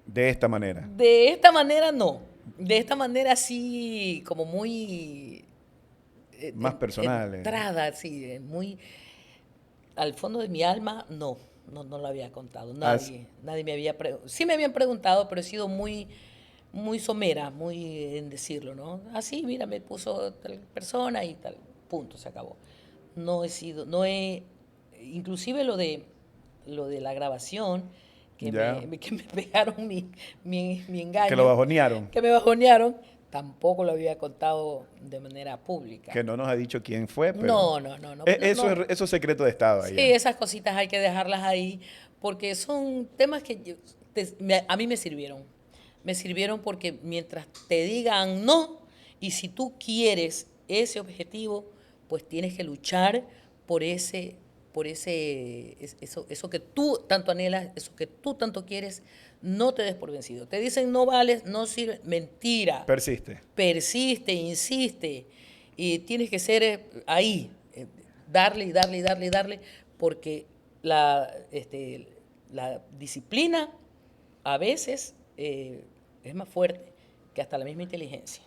B: de esta manera.
C: De esta manera no. De esta manera sí, como muy...
B: Más personal.
C: Entrada, sí, muy... Al fondo de mi alma, no lo había contado. Nadie me había preguntado. Sí me habían preguntado, pero he sido muy somera, muy en decirlo, ¿no? Así, mira, me puso tal persona y tal, punto, se acabó. Inclusive lo de la grabación, que
B: Ya.
C: que me pegaron mi engaño.
B: Que lo bajonearon.
C: Que me bajonearon, tampoco lo había contado de manera pública.
B: Que no nos ha dicho quién fue, pero...
C: No.
B: Eso
C: no.
B: es secreto de Estado ahí.
C: Sí, esas cositas hay que dejarlas ahí, porque son temas que a mí me sirvieron. Me sirvieron porque mientras te digan no, y si tú quieres ese objetivo, pues tienes que luchar por eso que tú tanto anhelas, eso que tú tanto quieres, no te des por vencido. Te dicen no vales, no sirve, mentira.
B: Persiste.
C: Persiste, insiste, y tienes que ser ahí, darle, porque la disciplina a veces es más fuerte que hasta la misma inteligencia.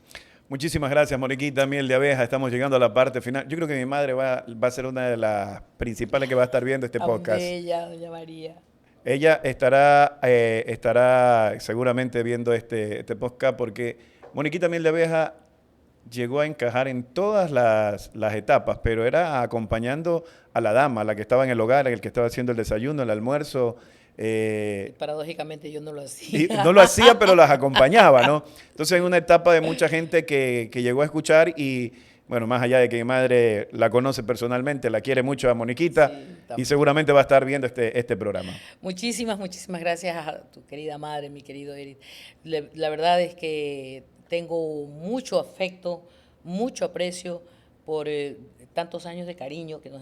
B: Muchísimas gracias, Moniquita Miel de Abeja. Estamos llegando a la parte final. Yo creo que mi madre va a ser una de las principales que va a estar viendo este podcast.
C: Bella, doña María.
B: Ella estará seguramente viendo este podcast porque Moniquita Miel de Abeja llegó a encajar en todas las etapas, pero era acompañando a la dama, la que estaba en el hogar, el que estaba haciendo el desayuno, el almuerzo.
C: Paradójicamente yo no lo hacía.
B: Y no lo hacía, pero las acompañaba, ¿no? Entonces, en una etapa de mucha gente que llegó a escuchar y, bueno, más allá de que mi madre la conoce personalmente, la quiere mucho a Moniquita y seguramente va a estar viendo este programa.
C: Muchísimas gracias a tu querida madre, mi querido Eric. La verdad es que tengo mucho afecto, mucho aprecio por tantos años de cariño que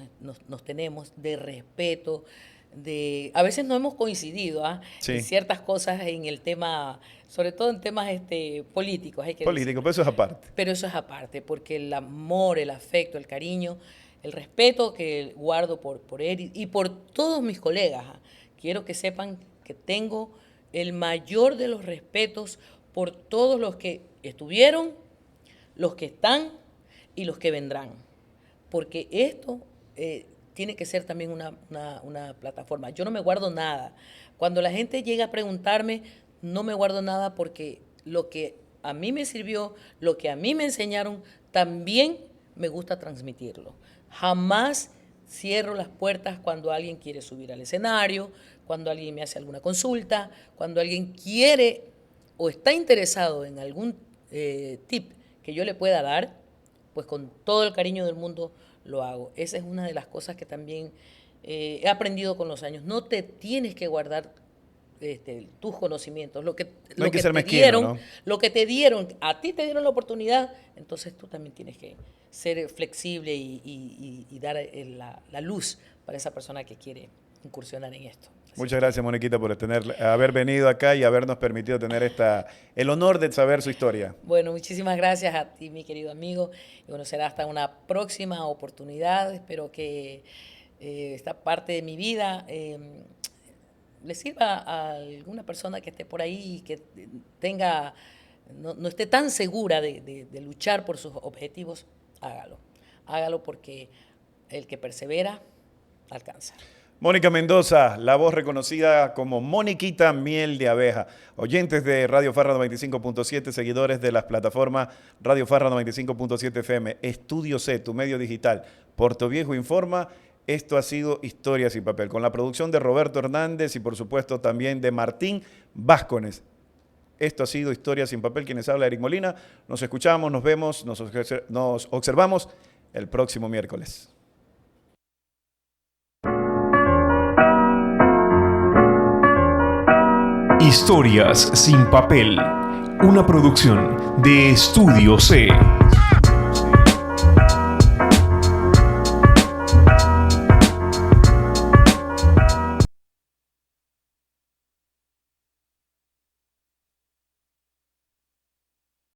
C: nos tenemos, de respeto. A veces no hemos coincidido
B: Sí.
C: en ciertas cosas en el tema, sobre todo en temas políticos.
B: Político, pero eso es aparte.
C: Pero eso es aparte, porque el amor, el afecto, el cariño, el respeto que guardo por él y por todos mis colegas. Quiero que sepan que tengo el mayor de los respetos por todos los que estuvieron, los que están y los que vendrán. Porque esto tiene que ser también una plataforma. Yo no me guardo nada. Cuando la gente llega a preguntarme, no me guardo nada porque lo que a mí me sirvió, lo que a mí me enseñaron, también me gusta transmitirlo. Jamás cierro las puertas cuando alguien quiere subir al escenario, cuando alguien me hace alguna consulta, cuando alguien quiere o está interesado en algún tip que yo le pueda dar, pues con todo el cariño del mundo lo hago. Esa es una de las cosas que también he aprendido con los años. No te tienes que guardar tus conocimientos, lo que
B: ser
C: te
B: mezquino,
C: dieron,
B: ¿no?
C: lo que te dieron, a ti te dieron la oportunidad, entonces tú también tienes que ser flexible y dar la luz para esa persona que quiere incursionar en esto.
B: Muchas gracias, Moniquita, por haber venido acá y habernos permitido tener el honor de saber su historia.
C: Bueno, muchísimas gracias a ti, mi querido amigo. Y bueno, será hasta una próxima oportunidad. Espero que esta parte de mi vida le sirva a alguna persona que esté por ahí y que no esté tan segura de luchar por sus objetivos. Hágalo. Hágalo porque el que persevera alcanza.
B: Mónica Mendoza, la voz reconocida como Moniquita Miel de Abeja. Oyentes de Radio Farra 95.7, seguidores de las plataformas Radio Farra 95.7 FM, Estudio C, tu medio digital, Puerto Viejo Informa. Esto ha sido Historias sin Papel, con la producción de Roberto Hernández y por supuesto también de Martín Vázquez. Esto ha sido Historias sin Papel, quienes habla Eric Molina. Nos escuchamos, nos vemos, nos observamos el próximo miércoles.
A: Historias sin papel, una producción de Estudio C.